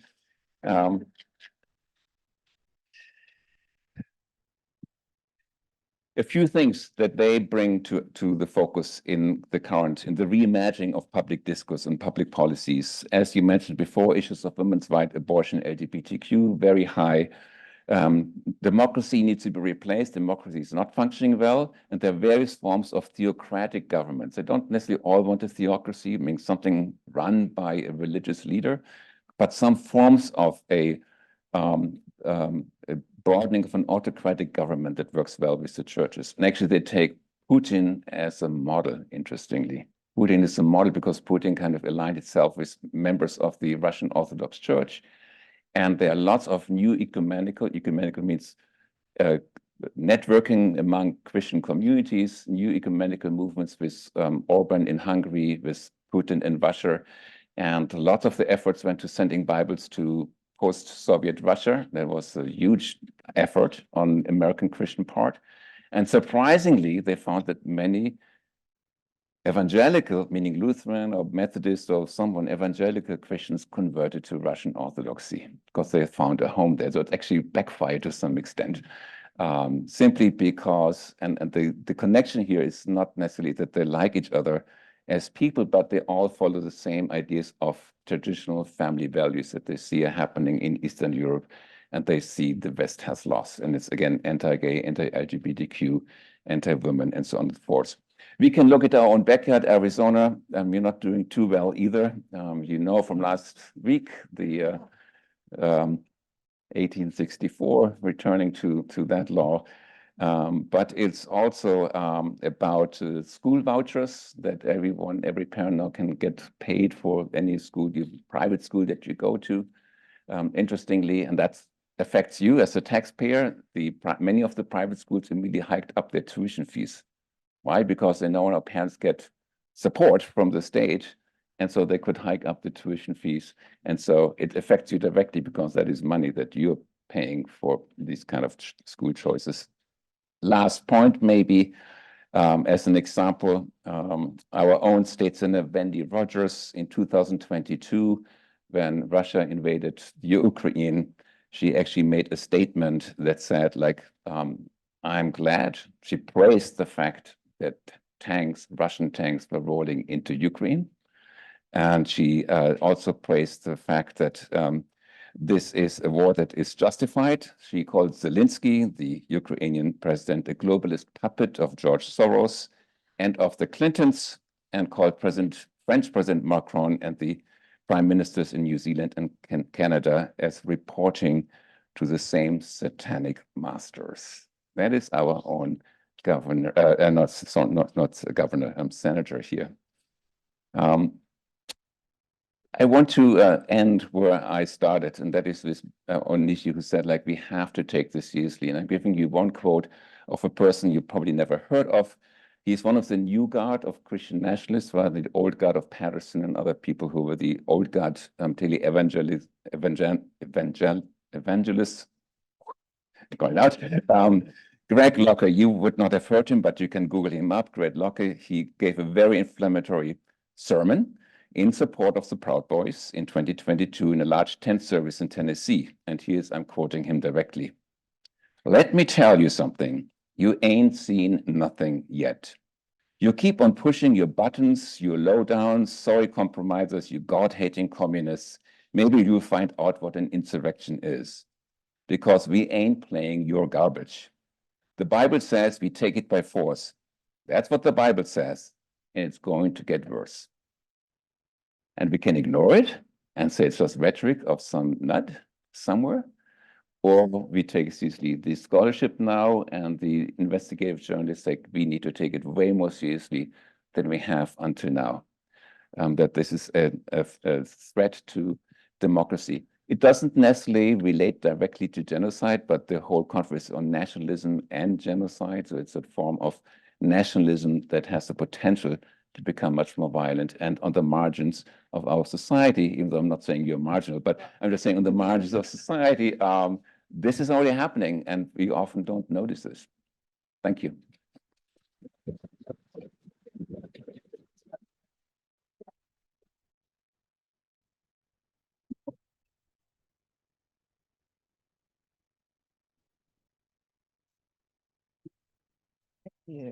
Speaker 5: a few things that they bring to the focus in the reimagining of public discourse and public policies. As you mentioned before, issues of women's rights, abortion, LGBTQ, very high. Democracy needs to be replaced. Democracy is not functioning well, and there are various forms of theocratic governments. They don't necessarily all want a theocracy, meaning something run by a religious leader, but some forms of a broadening of an autocratic government that works well with the churches. And actually, they take Putin as a model, interestingly. Putin is a model because Putin kind of aligned itself with members of the Russian Orthodox Church. And there are lots of new ecumenical means networking among Christian communities, new ecumenical movements with Orban in Hungary, with Putin in Russia. And a lot of the efforts went to sending Bibles to post-Soviet Russia. There was a huge effort on American Christian part. And surprisingly, they found that many evangelical, meaning Lutheran or Methodist or someone, evangelical Christians converted to Russian Orthodoxy because they found a home there. So it actually backfired to some extent, simply because, and the connection here is not necessarily that they like each other as people, but they all follow the same ideas of traditional family values that they see are happening in Eastern Europe, and they see the West has lost. And it's, again, anti-gay, anti-LGBTQ, anti-women, and so on and so forth. We can look at our own backyard, Arizona. We're not doing too well either. You know from last week, the 1864, returning to that law. But it's also about school vouchers that every parent now can get paid for any school, private school that you go to. Interestingly, and that affects you as a taxpayer, many of the private schools immediately hiked up their tuition fees. Why? Because they know our parents get support from the state, and so they could hike up the tuition fees. And so it affects you directly because that is money that you're paying for these kind of school choices. Last point, maybe, as an example, our own state senator, Wendy Rogers, in 2022, when Russia invaded Ukraine, she actually made a statement that said, like, I'm glad. She praised the fact that Russian tanks were rolling into Ukraine. And she also praised the fact that this is a war that is justified. She called Zelensky, the Ukrainian president, a globalist puppet of George Soros and of the Clintons, and called French President Macron and the prime ministers in New Zealand and Canada as reporting to the same satanic masters. That is our own governor, not governor, senator here. I want to end where I started, and that is with Onishi, who said, like, we have to take this seriously. And I'm giving you one quote of a person you probably never heard of. He's one of the new guard of Christian nationalists, rather the old guard of Patterson and other people who were the old guard evangelists. Going out. Greg Locke, you would not have heard him, but you can Google him up. Greg Locke, he gave a very inflammatory sermon in support of the Proud Boys in 2022 in a large tent service in Tennessee. And I'm quoting him directly. Let me tell you something. You ain't seen nothing yet. You keep on pushing your buttons, you low-down, sorry compromisers, you God-hating communists. Maybe you'll find out what an insurrection is. Because we ain't playing your garbage. The Bible says we take it by force. That's what the Bible says. And it's going to get worse. And we can ignore it and say it's just rhetoric of some nut somewhere. Or we take seriously the scholarship now, and the investigative journalists say we need to take it way more seriously than we have until now. That this is a threat to democracy. It doesn't necessarily relate directly to genocide, but the whole conference on nationalism and genocide. So it's a form of nationalism that has the potential to become much more violent and on the margins of our society, even though I'm not saying you're marginal, but I'm just saying on the margins of society, this is already happening, and we often don't notice this. Thank you.
Speaker 6: Yeah.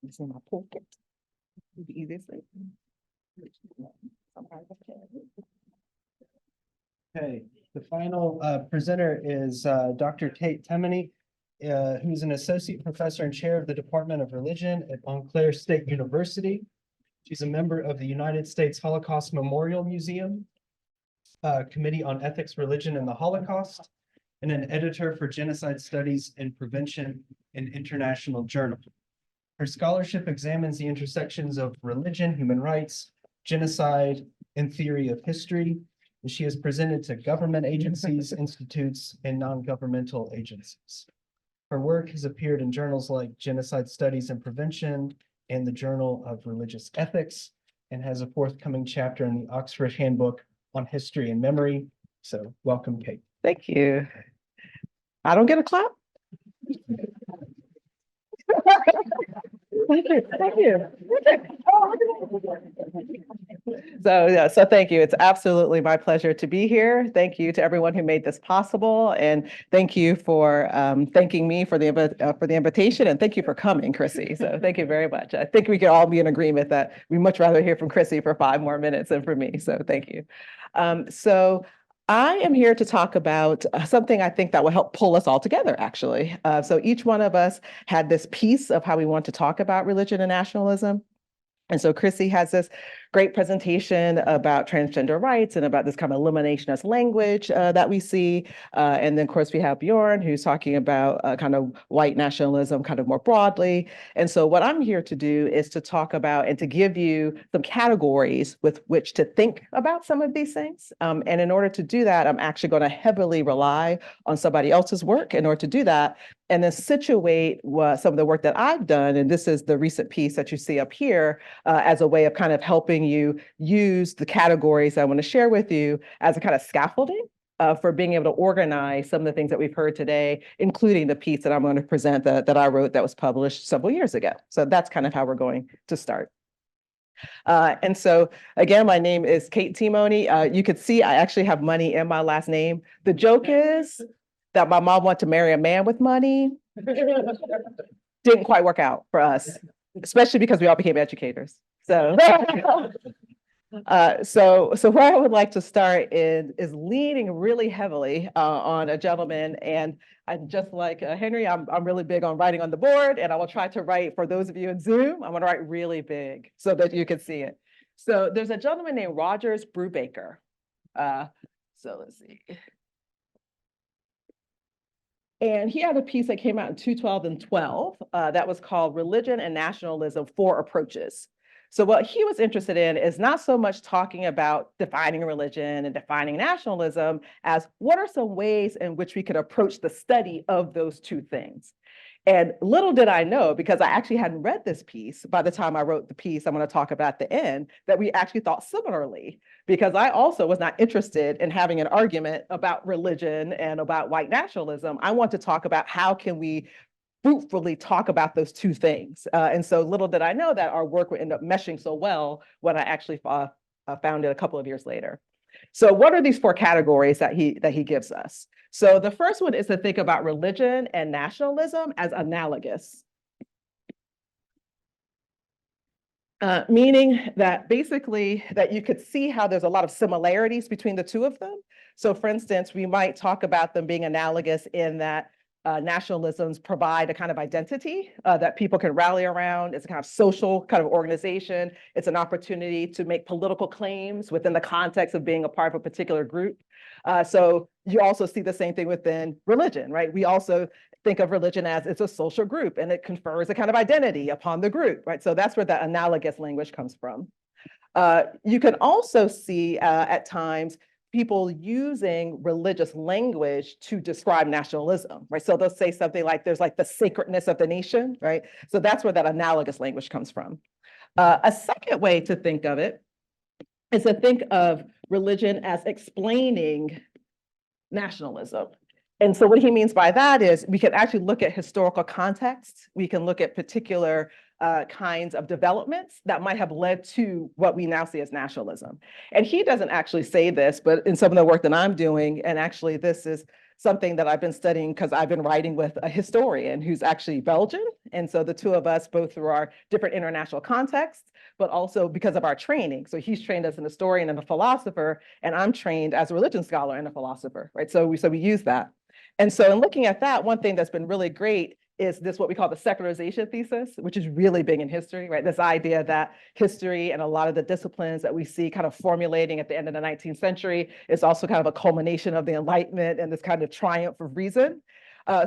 Speaker 6: It's in my pocket. The easiest thing.
Speaker 2: Okay, the final presenter is Dr. Temoney, who's an associate professor and chair of the Department of Religion at Montclair State University. She's a member of the United States Holocaust Memorial Museum, Committee on Ethics, Religion, and the Holocaust, and an editor for Genocide Studies and Prevention in International Journal. Her scholarship examines the intersections of religion, human rights, genocide, and theory of history. And she has presented to government agencies, institutes, and non-governmental agencies. Her work has appeared in journals like Genocide Studies and Prevention and the Journal of Religious Ethics, and has a forthcoming chapter in the Oxford Handbook on History and Memory. So welcome, Kate.
Speaker 6: Thank you. I don't get a clap? Thank you, thank you. So thank you. It's absolutely my pleasure to be here. Thank you to everyone who made this possible, and thank you for thanking me for the invitation, and thank you for coming, Chrissy. So thank you very much. I think we can all be in agreement that we'd much rather hear from Chrissy for 5 more minutes than from me. So thank you. So I am here to talk about something I think that will help pull us all together, actually. So each one of us had this piece of how we want to talk about religion and nationalism. And so Chrissy has this great presentation about transgender rights and about this kind of eliminationist language that we see. And then, of course, we have Björn, who's talking about kind of white nationalism kind of more broadly. And so what I'm here to do is to talk about and to give you some categories with which to think about some of these things. And in order to do that, I'm actually going to heavily rely on somebody else's work in order to do that, and then situate some of the work that I've done. And this is the recent piece that you see up here as a way of kind of helping you use the categories I want to share with you as a kind of scaffolding for being able to organize some of the things that we've heard today, including the piece that I'm going to present that I wrote that was published several years ago. So that's kind of how we're going to start. And so again, my name is Kate Temoney. You could see I actually have money in my last name. The joke is that my mom wanted to marry a man with money. Didn't quite work out for us, especially because we all became educators. So, so where I would like to start is leaning really heavily on a gentleman, and I'm just like Henry. I'm really big on writing on the board, and I will try to write for those of you in Zoom. I'm going to write really big so that you can see it. So there's a gentleman named Rogers Brubaker. So let's see. And he had a piece that came out in 2012 and 12 that was called Religion and Nationalism: 4 Approaches. So what he was interested in is not so much talking about defining religion and defining nationalism as what are some ways in which we could approach the study of those 2 things. And little did I know, because I actually hadn't read this piece by the time I wrote the piece I'm going to talk about at the end, that we actually thought similarly, because I also was not interested in having an argument about religion and about white nationalism. I want to talk about how can we fruitfully talk about those 2 things. And so little did I know that our work would end up meshing so well when I actually found it a couple of years later. So what are these 4 categories that he gives us? So the first one is to think about religion and nationalism as analogous. Meaning that basically that you could see how there's a lot of similarities between the 2 of them. So for instance, we might talk about them being analogous in that nationalisms provide a kind of identity that people can rally around. It's a kind of social kind of organization. It's an opportunity to make political claims within the context of being a part of a particular group. So you also see the same thing within religion, right? We also think of religion as it's a social group, and it confers a kind of identity upon the group, right? So that's where that analogous language comes from. You can also see at times people using religious language to describe nationalism, right? So they'll say something like, there's like the sacredness of the nation, right? So that's where that analogous language comes from. A second way to think of it is to think of religion as explaining nationalism. And so what he means by that is we can actually look at historical context. We can look at particular kinds of developments that might have led to what we now see as nationalism. And he doesn't actually say this, but in some of the work that I'm doing, and actually this is something that I've been studying because I've been writing with a historian who's actually Belgian. And so the two of us, both through our different international contexts, but also because of our training. So he's trained as an historian and a philosopher, and I'm trained as a religion scholar and a philosopher, right? So we use that. And so in looking at that, one thing that's been really great is this what we call the secularization thesis, which is really big in history, right? This idea that history and a lot of the disciplines that we see kind of formulating at the end of the 19th century is also kind of a culmination of the Enlightenment and this kind of triumph of reason.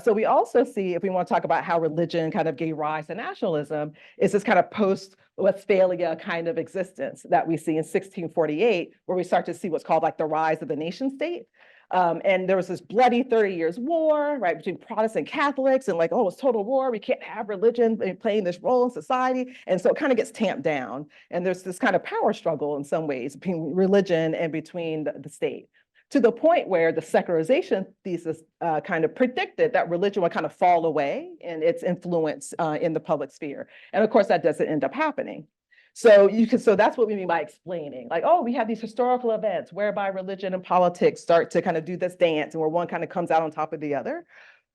Speaker 6: So we also see, if we want to talk about how religion kind of gave rise to nationalism, is this kind of post-Westphalia kind of existence that we see in 1648, where we start to see what's called like the rise of the nation state. And there was this bloody 30 Years' War, right, between Protestant Catholics and like, oh, it's total war. We can't have religion playing this role in society. And so it kind of gets tamped down. And there's this kind of power struggle in some ways between religion and between the state, to the point where the secularization thesis kind of predicted that religion would kind of fall away in its influence in the public sphere. And of course, that doesn't end up happening. So that's what we mean by explaining, like, oh, we have these historical events whereby religion and politics start to kind of do this dance and where one kind of comes out on top of the other.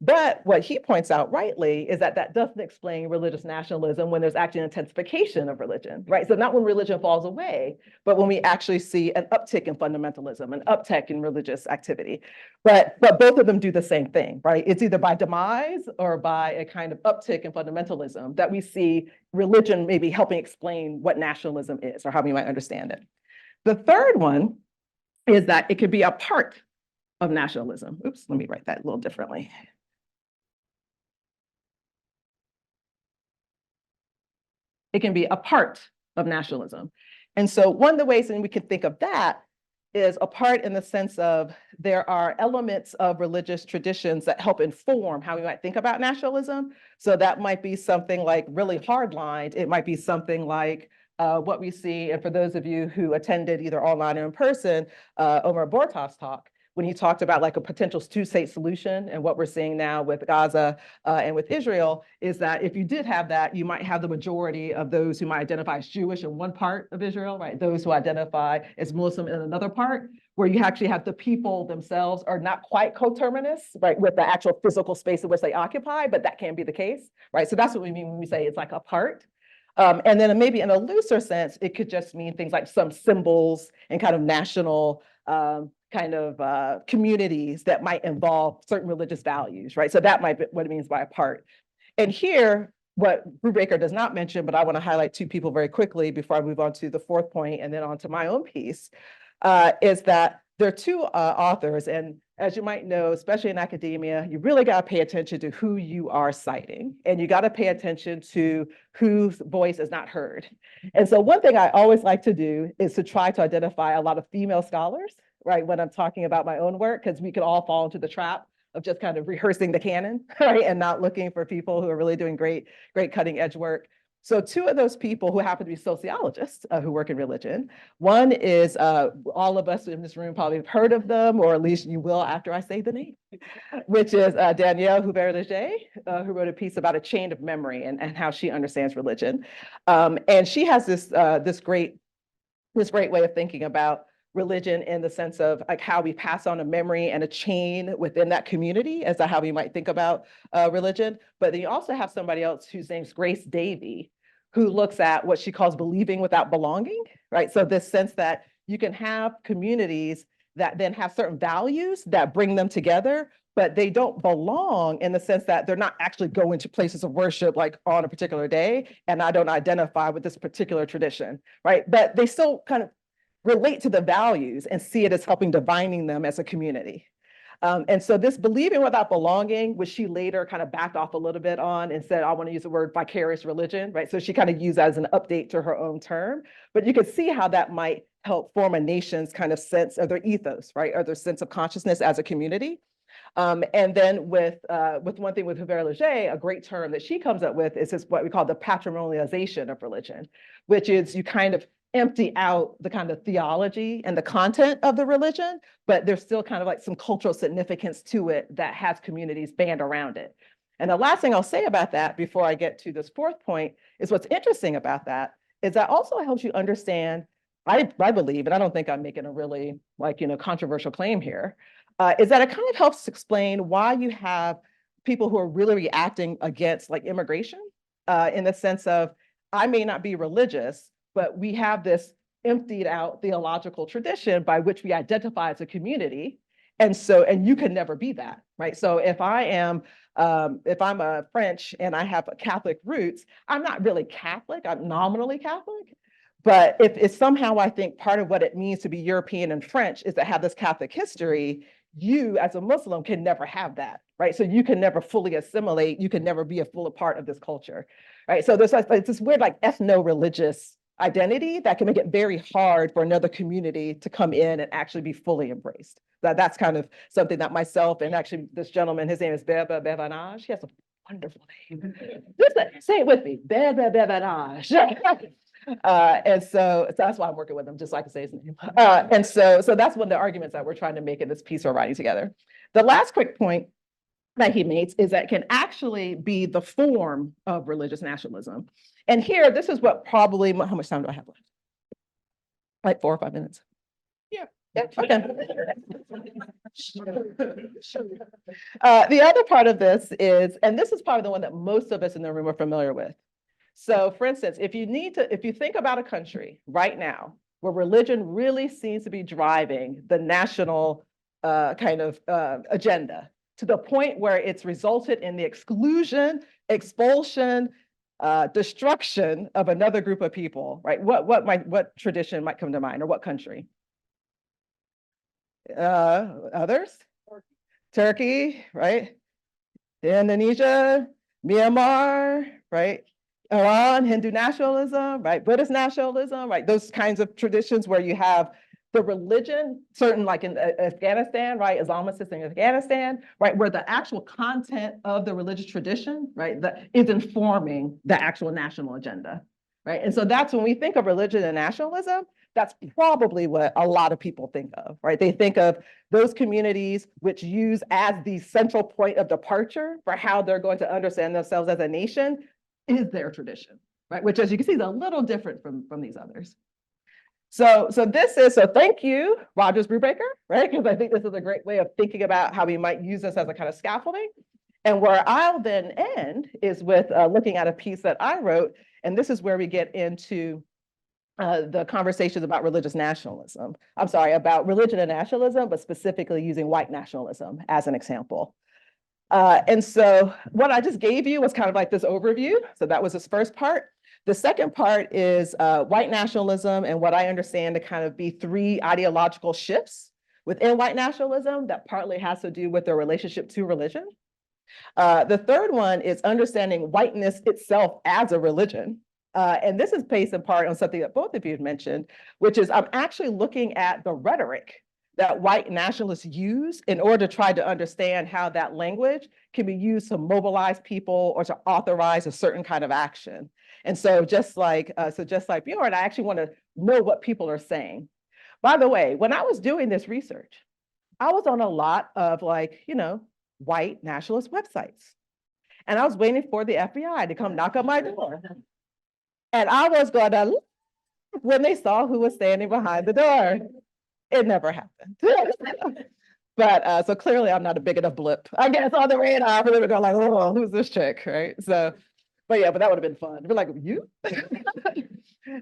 Speaker 6: But what he points out rightly is that that doesn't explain religious nationalism when there's actually an intensification of religion, right? So not when religion falls away, but when we actually see an uptick in fundamentalism, an uptick in religious activity. But both of them do the same thing, right? It's either by demise or by a kind of uptick in fundamentalism that we see religion maybe helping explain what nationalism is or how we might understand it. The third one is that it could be a part of nationalism. Oops, let me write that a little differently. It can be a part of nationalism. And so one of the ways that we can think of that is a part in the sense of there are elements of religious traditions that help inform how we might think about nationalism. So that might be something like really hardlined. It might be something like what we see, and for those of you who attended either online or in person, Omar Bortov's talk, when he talked about like a potential two-state solution, and what we're seeing now with Gaza and with Israel is that if you did have that, you might have the majority of those who might identify as Jewish in one part of Israel, right? Those who identify as Muslim in another part, where you actually have the people themselves are not quite coterminous, right, with the actual physical space in which they occupy, but that can be the case, right? So that's what we mean when we say it's like a part. And then maybe in a looser sense, it could just mean things like some symbols and kind of national communities that might involve certain religious values, right? So that might be what it means by a part. And here, what Brubaker does not mention, but I want to highlight two people very quickly before I move on to the fourth point and then on to my own piece, is that there are two authors, and as you might know, especially in academia, you really got to pay attention to who you are citing, and you got to pay attention to whose voice is not heard. And so one thing I always like to do is to try to identify a lot of female scholars, right, when I'm talking about my own work, because we could all fall into the trap of just kind of rehearsing the canon, right, and not looking for people who are really doing great cutting edge work. So two of those people who happen to be sociologists who work in religion, one is all of us in this room probably have heard of them, or at least you will after I say the name, which is Danielle Hubert-Léger, who wrote a piece about a chain of memory and how she understands religion. And she has this great way of thinking about religion in the sense of like how we pass on a memory and a chain within that community as to how we might think about religion. But then you also have somebody else whose name's Grace Davy, who looks at what she calls believing without belonging, right? So this sense that you can have communities that then have certain values that bring them together, but they don't belong in the sense that they're not actually going to places of worship like on a particular day, and I don't identify with this particular tradition, right? But they still kind of relate to the values and see it as helping defining them as a community. And so this believing without belonging, which she later kind of backed off a little bit on and said, I want to use the word vicarious religion, right? So she kind of used that as an update to her own term, but you can see how that might help form a nation's kind of sense of their ethos, right? Or their sense of consciousness as a community. And then with one thing with Hubert-Léger, a great term that she comes up with is this, what we call the patrimonialization of religion, which is you kind of empty out the kind of theology and the content of the religion, but there's still kind of like some cultural significance to it that has communities band around it. And the last thing I'll say about that before I get to this fourth point is what's interesting about that is that also helps you understand, I believe, and I don't think I'm making a really controversial claim here, is that it kind of helps explain why you have people who are really reacting against like immigration, in the sense of, I may not be religious, but we have this emptied out theological tradition by which we identify as a community. And you can never be that, right? So if I'm a French and I have Catholic roots, I'm not really Catholic, I'm nominally Catholic. But if somehow I think part of what it means to be European and French is to have this Catholic history, you as a Muslim can never have that, right? So you can never fully assimilate, you can never be a full part of this culture, right? So there's like this weird like ethno-religious identity that can make it very hard for another community to come in and actually be fully embraced. That's kind of something that myself and actually this gentleman, his name is Beba Bevanage. He has a wonderful name. Just say it with me, Beba Bevanage. And so that's why I'm working with him, just so I can say his name. And so that's one of the arguments that we're trying to make in this piece we're writing together. The last quick point that he makes is that it can actually be the form of religious nationalism. And here, this is what probably, how much time do I have left? Like 4 or 5 minutes. Yeah. Okay. The other part of this is, and this is probably the one that most of us in the room are familiar with. So for instance, if you think about a country right now where religion really seems to be driving the national agenda to the point where it's resulted in the exclusion, expulsion, destruction of another group of people, right? What tradition might come to mind, or what country? Others? Turkey, right? Indonesia, Myanmar, right? Iran, Hindu nationalism, right? Buddhist nationalism, right? Those kinds of traditions where you have the religion, certain like in Afghanistan, right? Islamicists in Afghanistan, right? Where the actual content of the religious tradition, right? That is informing the actual national agenda, right? And so that's when we think of religion and nationalism, that's probably what a lot of people think of, right? They think of those communities which use as the central point of departure for how they're going to understand themselves as a nation is their tradition, right? Which, as you can see, is a little different from these others. So thank you, Rogers Brubaker, right? Because I think this is a great way of thinking about how we might use this as a kind of scaffolding. And where I'll then end is with looking at a piece that I wrote, and this is where we get into the conversations about religious nationalism. I'm sorry, about religion and nationalism, but specifically using white nationalism as an example. And so what I just gave you was kind of like this overview. So that was this first part. The second part is white nationalism and what I understand to kind of be 3 ideological shifts within white nationalism that partly has to do with their relationship to religion. The third one is understanding whiteness itself as a religion. And this is based in part on something that both of you had mentioned, which is I'm actually looking at the rhetoric that white nationalists use in order to try to understand how that language can be used to mobilize people or to authorize a certain kind of action. And so just like Björn, I actually want to know what people are saying. By the way, when I was doing this research, I was on a lot of white nationalist websites. And I was waiting for the FBI to come knock on my door. And I was going to look when they saw who was standing behind the door. It never happened. But so clearly I'm not a big enough blip, I guess, on the radar for them to go like, oh, who's this chick, right? So, but that would have been fun. We're like, you?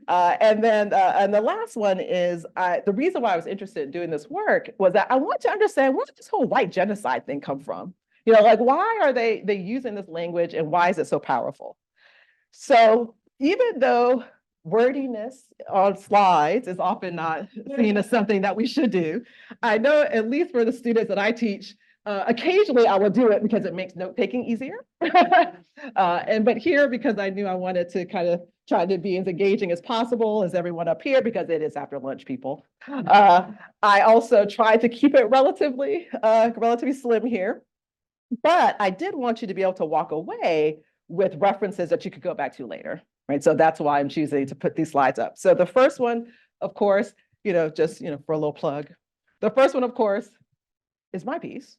Speaker 6: And the last one is, the reason why I was interested in doing this work was that I want to understand where did this whole white genocide thing come from? Why are they using this language and why is it so powerful? So even though wordiness on slides is often not seen as something that we should do, I know at least for the students that I teach, occasionally I will do it because it makes note-taking easier. But here, because I knew I wanted to kind of try to be as engaging as possible as everyone up here, because it is after lunch, people. I also tried to keep it relatively slim here. But I did want you to be able to walk away with references that you could go back to later. Right, so that's why I'm choosing to put these slides up. So the first one, of course, just for a little plug. The first one, of course, is my piece.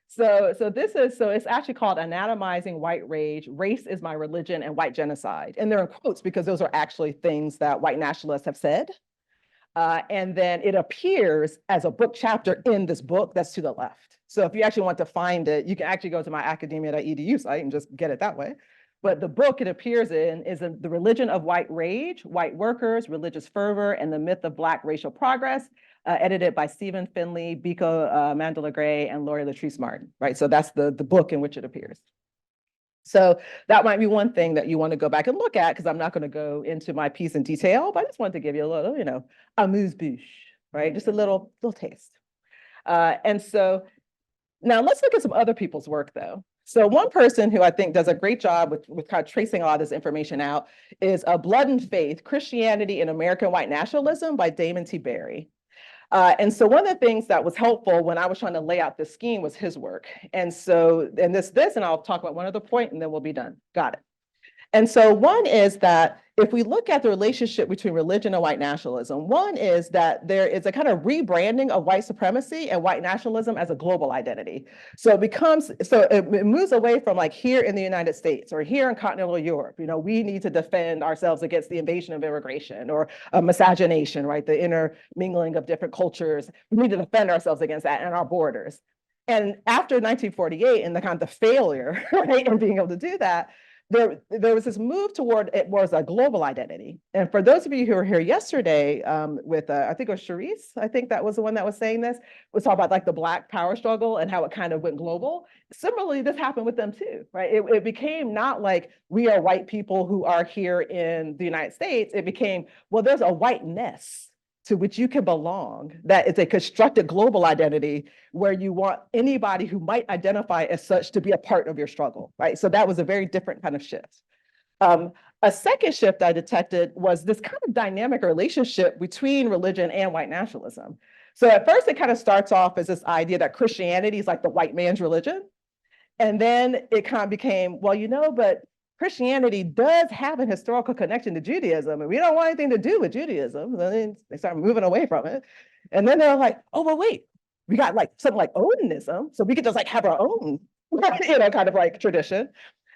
Speaker 6: So it's actually called Anatomizing White Rage, Race is My Religion and White Genocide. And they're in quotes because those are actually things that white nationalists have said. And then it appears as a book chapter in this book that's to the left. So if you actually want to find it, you can actually go to my academia.edu site and just get it that way. But the book it appears in is The Religion of White Rage, White Workers, Religious Fervor, and the Myth of Black Racial Progress, edited by Stephen Finley, Biko Mandela Gray, and Laurie Latrice Martin, right? So that's the book in which it appears. So that might be one thing that you want to go back and look at, because I'm not going to go into my piece in detail, but I just wanted to give you a little, amuse-bouche, right? Just a little taste. And so now let's look at some other people's work, though. So one person who I think does a great job with kind of tracing all this information out is Blood and Faith, Christianity and American White Nationalism by Damon T. Berry. And so one of the things that was helpful when I was trying to lay out this scheme was his work. And so, and and I'll talk about one other point and then we'll be done. Got it. And so one is that if we look at the relationship between religion and white nationalism, one is that there is a kind of rebranding of white supremacy and white nationalism as a global identity. So it moves away from like here in the United States or here in continental Europe, we need to defend ourselves against the invasion of immigration or miscegenation, right? The intermingling of different cultures. We need to defend ourselves against that and our borders. And after 1948 and the kind of the failure, right, in being able to do that, there was this move toward it was a global identity. And for those of you who were here yesterday with, I think it was Charisse, I think that was the one that was saying this, was talking about like the Black power struggle and how it kind of went global. Similarly, this happened with them too, right? It became not like we are white people who are here in the United States. It became, well, there's a whiteness to which you can belong, that is a constructed global identity where you want anybody who might identify as such to be a part of your struggle, right? So that was a very different kind of shift. A second shift I detected was this kind of dynamic relationship between religion and white nationalism. So at first it kind of starts off as this idea that Christianity is like the white man's religion. And then it kind of became, well, but Christianity does have an historical connection to Judaism, and we don't want anything to do with Judaism. And then they start moving away from it. And then they're like, oh, well, wait, we got like something like Odinism, so we could just like have our own, kind of like tradition.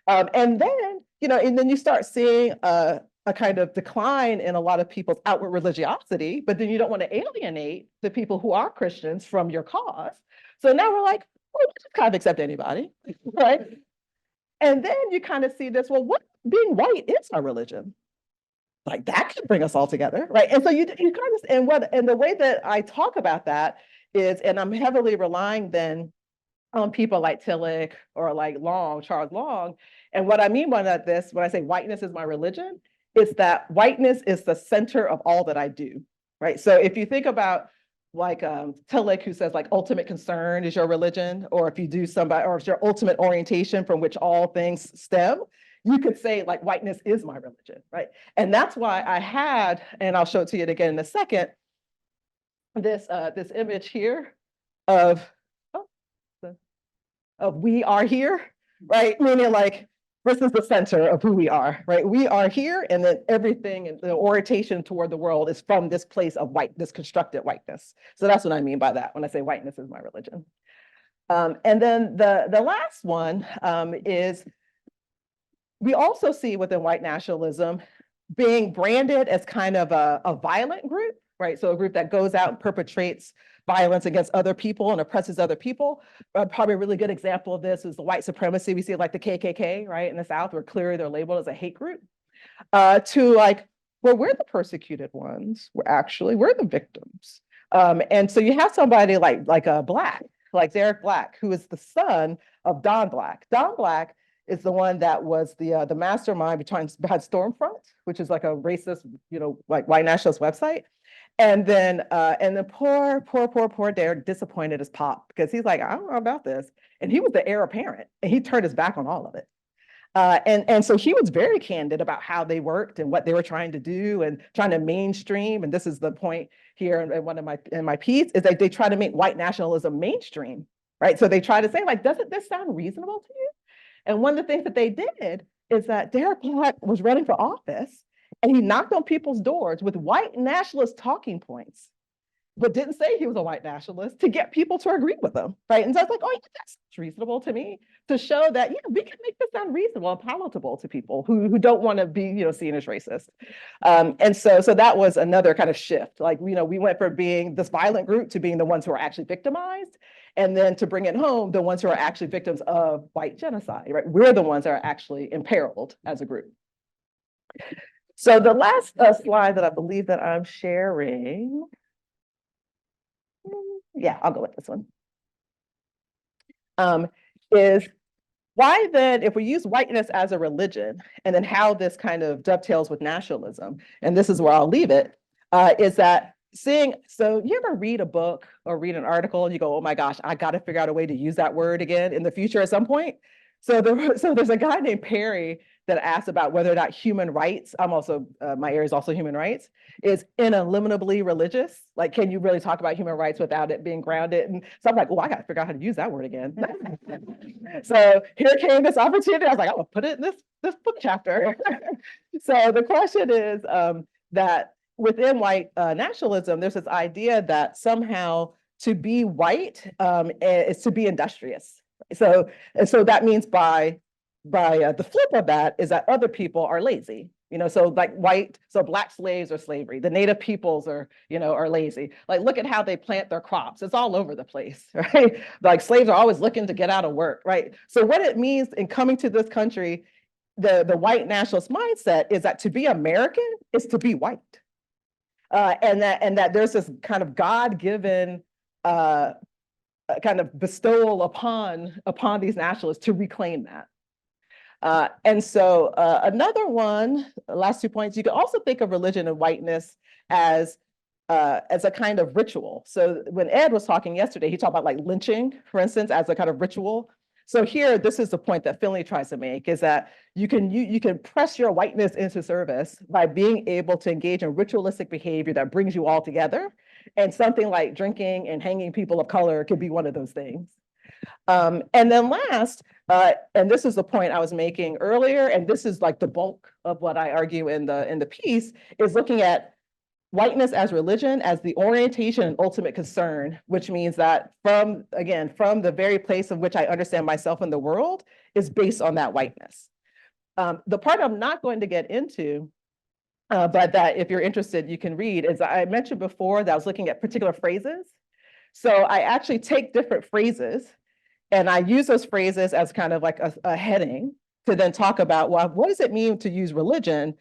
Speaker 6: And then, and then you start seeing a kind of decline in a lot of people's outward religiosity, but then you don't want to alienate the people who are Christians from your cause. So now we're like, well, let's just kind of accept anybody, right? And then you kind of see this, well, what being white is our religion? Like that could bring us all together, right? And so you kind of, and the way that I talk about that is, and I'm heavily relying then on people like Tillich or like Charles Long. And what I mean by this, when I say whiteness is my religion, is that whiteness is the center of all that I do, right? So if you think about like Tillich, who says like ultimate concern is your religion, or if you do or it's your ultimate orientation from which all things stem, you could say like whiteness is my religion, right? And that's why I had, and I'll show it to you again in a second, this image here of we are here, right? Meaning like this is the center of who we are, right? We are here, and then everything and the orientation toward the world is from this place of this constructed whiteness. So that's what I mean by that when I say whiteness is my religion. And then the last one is we also see within white nationalism being branded as kind of a violent group, right? So a group that goes out and perpetrates violence against other people and oppresses other people. Probably a really good example of this is the white supremacy. We see like the KKK, right, in the South, where clearly they're labeled as a hate group. To like, well, we're the persecuted ones. We're the victims. And so you have somebody like Black, like Derek Black, who is the son of Don Black. Don Black is the one that was the mastermind behind Stormfront, which is like a racist, like white nationalist website. And then poor Derek disappointed as Pop, because he's like, I don't know about this. And he was the heir apparent, and he turned his back on all of it. And so he was very candid about how they worked and what they were trying to do and trying to mainstream. And this is the point here in my piece, is that they try to make white nationalism mainstream, right? So they try to say, like, doesn't this sound reasonable to you? And one of the things that they did is that Derek Black was running for office, and he knocked on people's doors with white nationalist talking points, but didn't say he was a white nationalist to get people to agree with him, right? And so I was like, oh, yeah, that's reasonable to me, to show that, yeah, we can make this sound reasonable and palatable to people who don't want to be, seen as racist. And so that was another kind of shift. Like, we went from being this violent group to being the ones who are actually victimized, and then to bring it home, the ones who are actually victims of white genocide, right? We're the ones that are actually imperiled as a group. So the last slide that I believe that I'm sharing, yeah, I'll go with this one, is why then, if we use whiteness as a religion, and then how this kind of dovetails with nationalism, and this is where I'll leave it, is that so you ever read a book or read an article and you go, oh my gosh, I got to figure out a way to use that word again in the future at some point? So there's a guy named Perry that asked about whether or not human rights, my area is also human rights, is ineliminably religious. Like, can you really talk about human rights without it being grounded? And so I'm like, well, I got to figure out how to use that word again. So here came this opportunity. I was like, I'm gonna put it in this book chapter. So the question is that within white nationalism, there's this idea that somehow to be white is to be industrious. So that means by the flip of that is that other people are lazy. So like Black slaves are slavery. The native peoples are lazy. Like, look at how they plant their crops. It's all over the place, right? Like, slaves are always looking to get out of work, right? So what it means in coming to this country, the white nationalist mindset is that to be American is to be white. And that there's this kind of God-given kind of bestowal upon these nationalists to reclaim that. And so another one, last 2 points, you can also think of religion and whiteness as a kind of ritual. So when Ed was talking yesterday, he talked about like lynching, for instance, as a kind of ritual. So here, this is the point that Finley tries to make, is that you can press your whiteness into service by being able to engage in ritualistic behavior that brings you all together. And something like drinking and hanging people of color could be one of those things. And then last, and this is the point I was making earlier, and this is like the bulk of what I argue in the piece, is looking at whiteness as religion, as the orientation and ultimate concern, which means that from the very place of which I understand myself in the world is based on that whiteness. The part I'm not going to get into, but that if you're interested, you can read, is I mentioned before that I was looking at particular phrases. So I actually take different phrases and I use those phrases as kind of like a heading to then talk about, well, what does it mean to use religion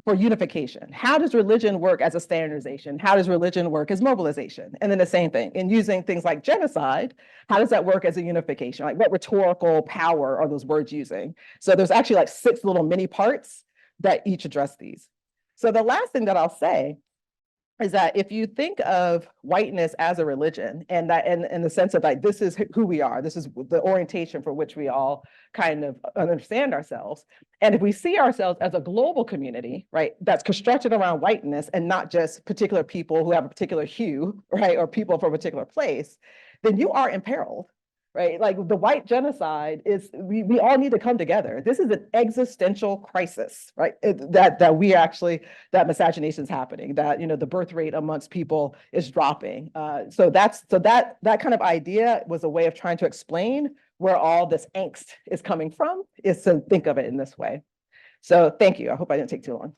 Speaker 6: for unification? How does religion work as a standardization? How does religion work as mobilization? And then the same thing in using things like genocide, how does that work as a unification? Like, what rhetorical power are those words using? So there's actually like 6 little mini parts that each address these. So the last thing that I'll say is that if you think of whiteness as a religion, and that in the sense of like, this is who we are, this is the orientation for which we all kind of understand ourselves. And if we see ourselves as a global community, right, that's constructed around whiteness and not just particular people who have a particular hue, right, or people from a particular place, then you are imperiled. Right, like the white genocide is, we all need to come together. This is an existential crisis, right? That miscegenation is happening. That the birth rate amongst people is dropping. So that kind of idea was a way of trying to explain where all this angst is coming from. Is to think of it in this way. So thank you. I hope I didn't take too long.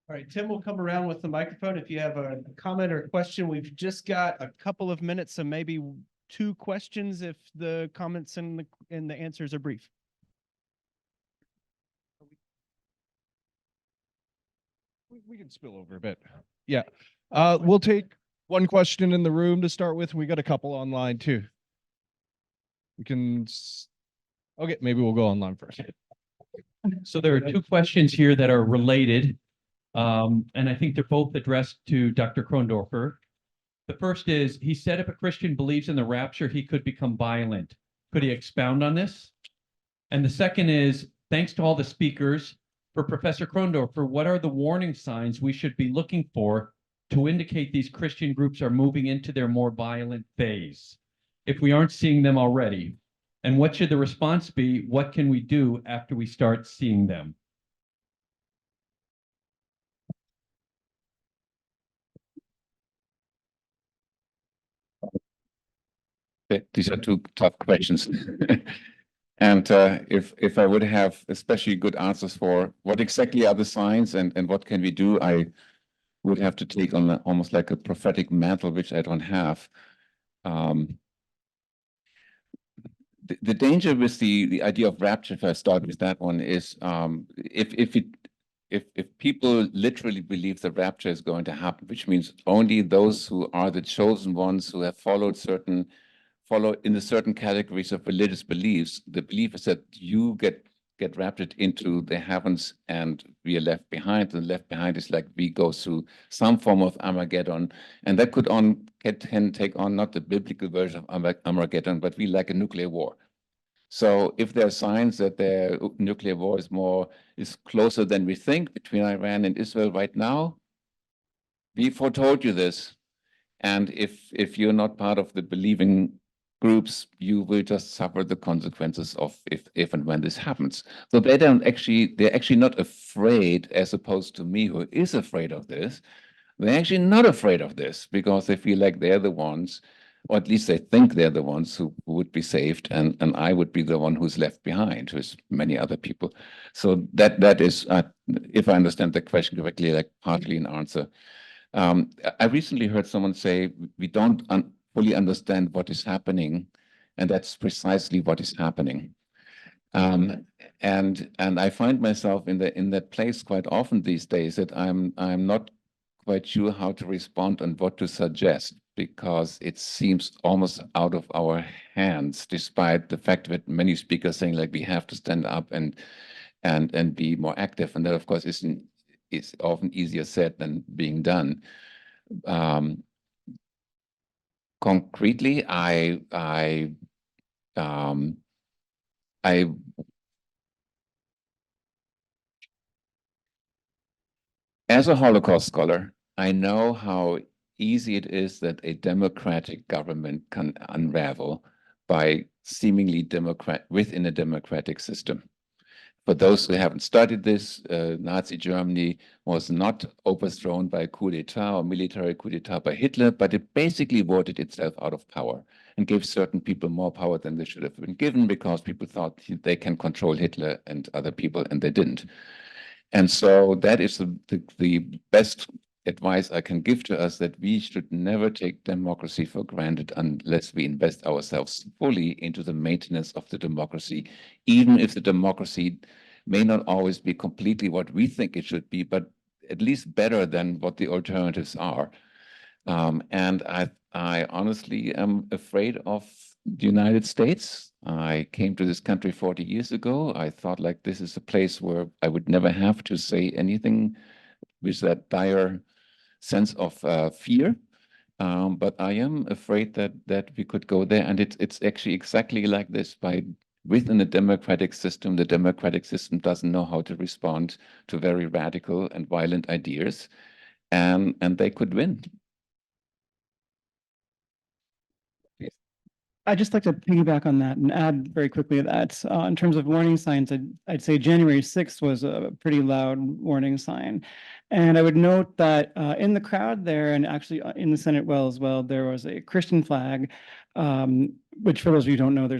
Speaker 2: All right, Tim will come around with the microphone if you have a comment or a question. We've just got a couple of minutes, so maybe 2 questions if the comments and the answers are brief.
Speaker 1: We can spill over a bit. Yeah. We'll take one question in the room to start with. We got a couple online too. We can. Okay, maybe we'll go online first.
Speaker 7: So there are 2 questions here that are related. And I think they're both addressed to Dr. Krondorfer. The first is, he said if a Christian believes in the rapture, he could become violent. Could he expound on this? And the second is, thanks to all the speakers, for Professor Krondorfer, what are the warning signs we should be looking for to indicate these Christian groups are moving into their more violent phase, if we aren't seeing them already? And what should the response be? What can we do after we start seeing them?
Speaker 5: These are two tough questions. And if I would have especially good answers for what exactly are the signs and what can we do, I would have to take on almost like a prophetic mantle, which I don't have. The danger with the idea of rapture, if I start with that one, is if people literally believe the rapture is going to happen, which means only those who are the chosen ones who have follow in the certain categories of religious beliefs, the belief is that you get raptured into the heavens and we are left behind. And left behind is like we go through some form of Armageddon, and that can take on not the biblical version of Armageddon, but we like a nuclear war. So if there are signs that the nuclear war is closer than we think between Iran and Israel right now, we foretold you this. And if you're not part of the believing groups, you will just suffer the consequences of if and when this happens. So they're actually not afraid, as opposed to me, who is afraid of this. They're actually not afraid of this because they feel like they're the ones, or at least they think they're the ones who would be saved, and I would be the one who's left behind, who's many other people. So that is, if I understand the question correctly, like partly an answer. I recently heard someone say we don't fully understand what is happening, and that's precisely what is happening. And I find myself in that place quite often these days, that I'm not quite sure how to respond and what to suggest, because it seems almost out of our hands, despite the fact that many speakers saying like we have to stand up and be more active, and that of course is often easier said than being done. Concretely, as a Holocaust scholar, I know how easy it is that a democratic government can unravel by seemingly within a democratic system. For those who haven't studied this, Nazi Germany was not overthrown by a coup d'etat or military coup d'etat by Hitler, but it basically voted itself out of power and gave certain people more power than they should have been given, because people thought they can control Hitler and other people, and they didn't. And so that is the best advice I can give to us, that we should never take democracy for granted unless we invest ourselves fully into the maintenance of the democracy, even if the democracy may not always be completely what we think it should be, but at least better than what the alternatives are. And I honestly am afraid of the United States. I came to this country 40 years ago. I thought like this is a place where I would never have to say anything with that dire sense of fear. But I am afraid that we could go there, and it's actually exactly like this. Within a democratic system, the democratic system doesn't know how to respond to very radical and violent ideas, and they could win.
Speaker 3: I'd just like to piggyback on that and add very quickly that in terms of warning signs, I'd say January 6th was a pretty loud warning sign. And I would note that in the crowd there, and actually in the Senate well as well, there was a Christian flag, which for those of you who don't know, there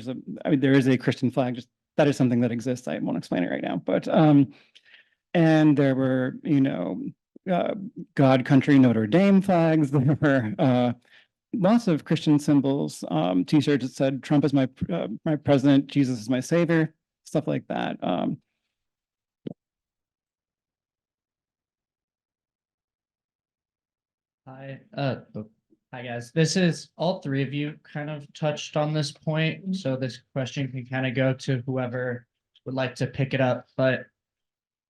Speaker 3: is a Christian flag. Just that is something that exists. I won't explain it right now, but and there were, God, country, Notre Dame flags. There were lots of Christian symbols, T-shirts that said "Trump is my president, Jesus is my savior," stuff like that.
Speaker 8: Hi, hi guys. This is all three of you kind of touched on this point, so this question can kind of go to whoever would like to pick it up. But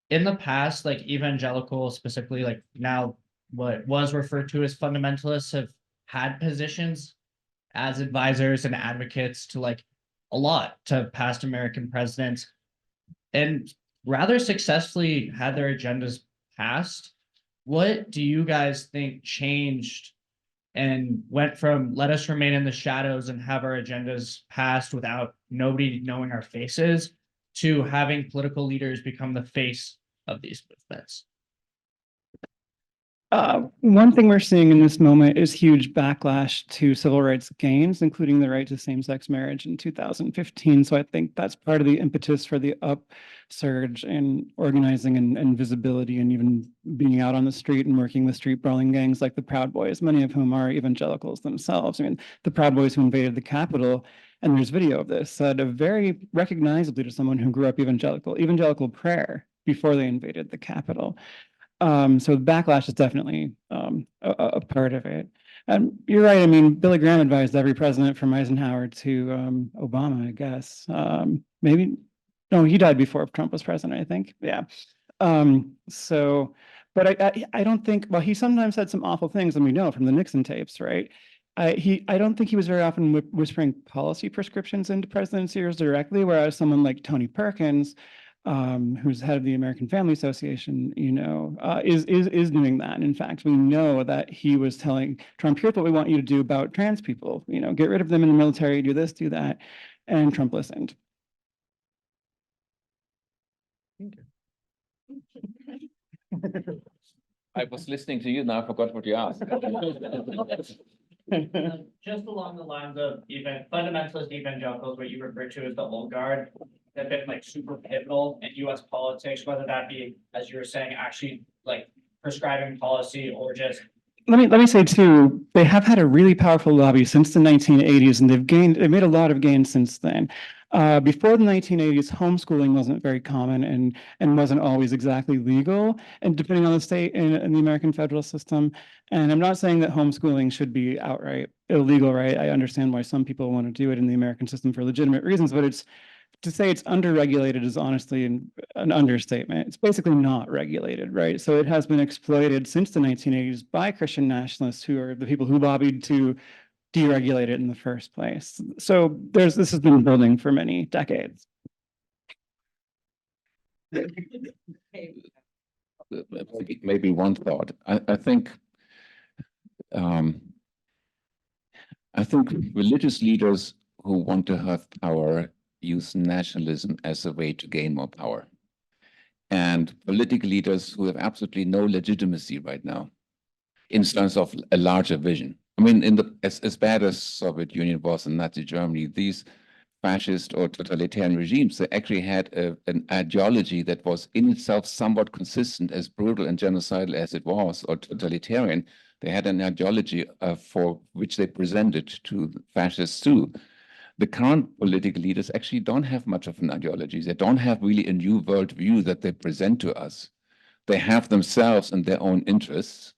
Speaker 8: in the past, like evangelicals, specifically, like now what was referred to as fundamentalists, have had positions as advisors and advocates to like a lot to past American presidents, and rather successfully had their agendas passed. What do you guys think changed and went from let us remain in the shadows and have our agendas passed without nobody knowing our faces to having political leaders become the face of these movements?
Speaker 3: One thing we're seeing in this moment is huge backlash to civil rights gains, including the right to same-sex marriage in 2015. So I think that's part of the impetus for the upsurge in organizing and visibility, and even being out on the street and working with street brawling gangs like the Proud Boys, many of whom are evangelicals themselves. I mean, the Proud Boys who invaded the Capitol, and there's video of this, said a very recognizably to someone who grew up evangelical prayer before they invaded the Capitol. So backlash is definitely a part of it. And you're right. I mean, Billy Graham advised every president from Eisenhower to Obama, I guess. Maybe, no, he died before Trump was president, I think. Yeah. But I don't think, well, he sometimes said some awful things, and we know from the Nixon tapes, right? I don't think he was very often whispering policy prescriptions into president's ears directly, whereas someone like Tony Perkins, who's head of the American Family Association, is doing that. And in fact, we know that he was telling Trump, here's what we want you to do about trans people, get rid of them in the military, do this, do that. And Trump listened.
Speaker 5: I was listening to you, now I forgot what you asked.
Speaker 8: Just along the lines of fundamentalist evangelicals, what you refer to as the old guard, have been like super pivotal in US politics, whether that be, as you were saying, actually like prescribing policy or just.
Speaker 3: Let me say too, they have had a really powerful lobby since the 1980s, and they've made a lot of gains since then. Before the 1980s, homeschooling wasn't very common and wasn't always exactly legal, and depending on the state in the American federal system. And I'm not saying that homeschooling should be outright illegal, right? I understand why some people want to do it in the American system for legitimate reasons, but to say it's underregulated is honestly an understatement. It's basically not regulated, right? So it has been exploited since the 1980s by Christian nationalists, who are the people who lobbied to deregulate it in the first place. So this has been building for many decades.
Speaker 5: Maybe one thought. I think religious leaders who want to have power use nationalism as a way to gain more power. And political leaders who have absolutely no legitimacy right now in terms of a larger vision. I mean, as bad as Soviet Union was in Nazi Germany, these fascist or totalitarian regimes, they actually had an ideology that was in itself somewhat consistent, as brutal and genocidal as it was, or totalitarian. They had an ideology for which they presented to the fascists too. The current political leaders actually don't have much of an ideology. They don't have really a new worldview that they present to us. They have themselves and their own interests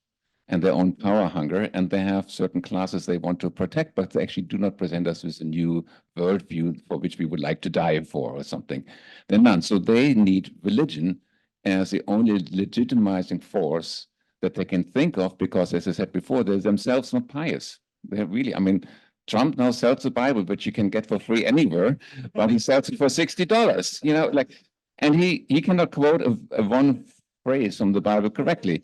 Speaker 5: and their own power hunger, and they have certain classes they want to protect, but they actually do not present us with a new worldview for which we would like to die for or something. They're none. So they need religion as the only legitimizing force that they can think of, because, as I said before, they're themselves not pious. They're really, I mean, Trump now sells the Bible, which you can get for free anywhere, but he sells it for $60, and he cannot quote a one phrase from the Bible correctly.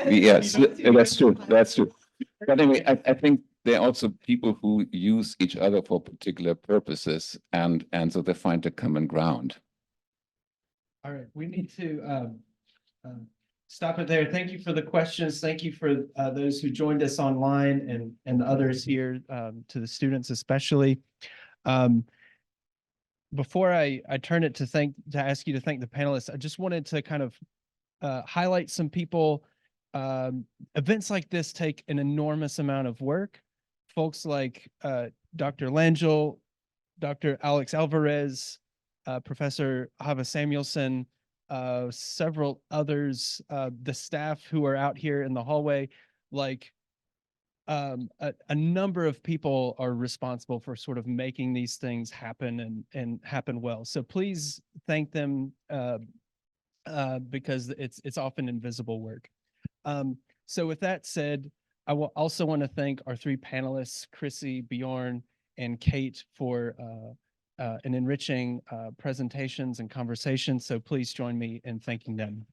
Speaker 5: Yes, that's true. That's true. But anyway, I think there are also people who use each other for particular purposes, and so they find a common ground.
Speaker 2: All right, we need to stop it there. Thank you for the questions. Thank you for those who joined us online and others here, to the students especially. Before I turn it to ask you to thank the panelists, I just wanted to kind of highlight some people. Events like this take an enormous amount of work. Folks like Dr. Langell, Dr. Alex Alvarez, Professor Hava Samuelson, several others, the staff who are out here in the hallway, like a number of people are responsible for sort of making these things happen and happen well. So please thank them, because it's often invisible work. So with that said, I will also want to thank our three panelists, Chrissy, Bjorn, and Kate, for an enriching presentations and conversations. So please join me in thanking them.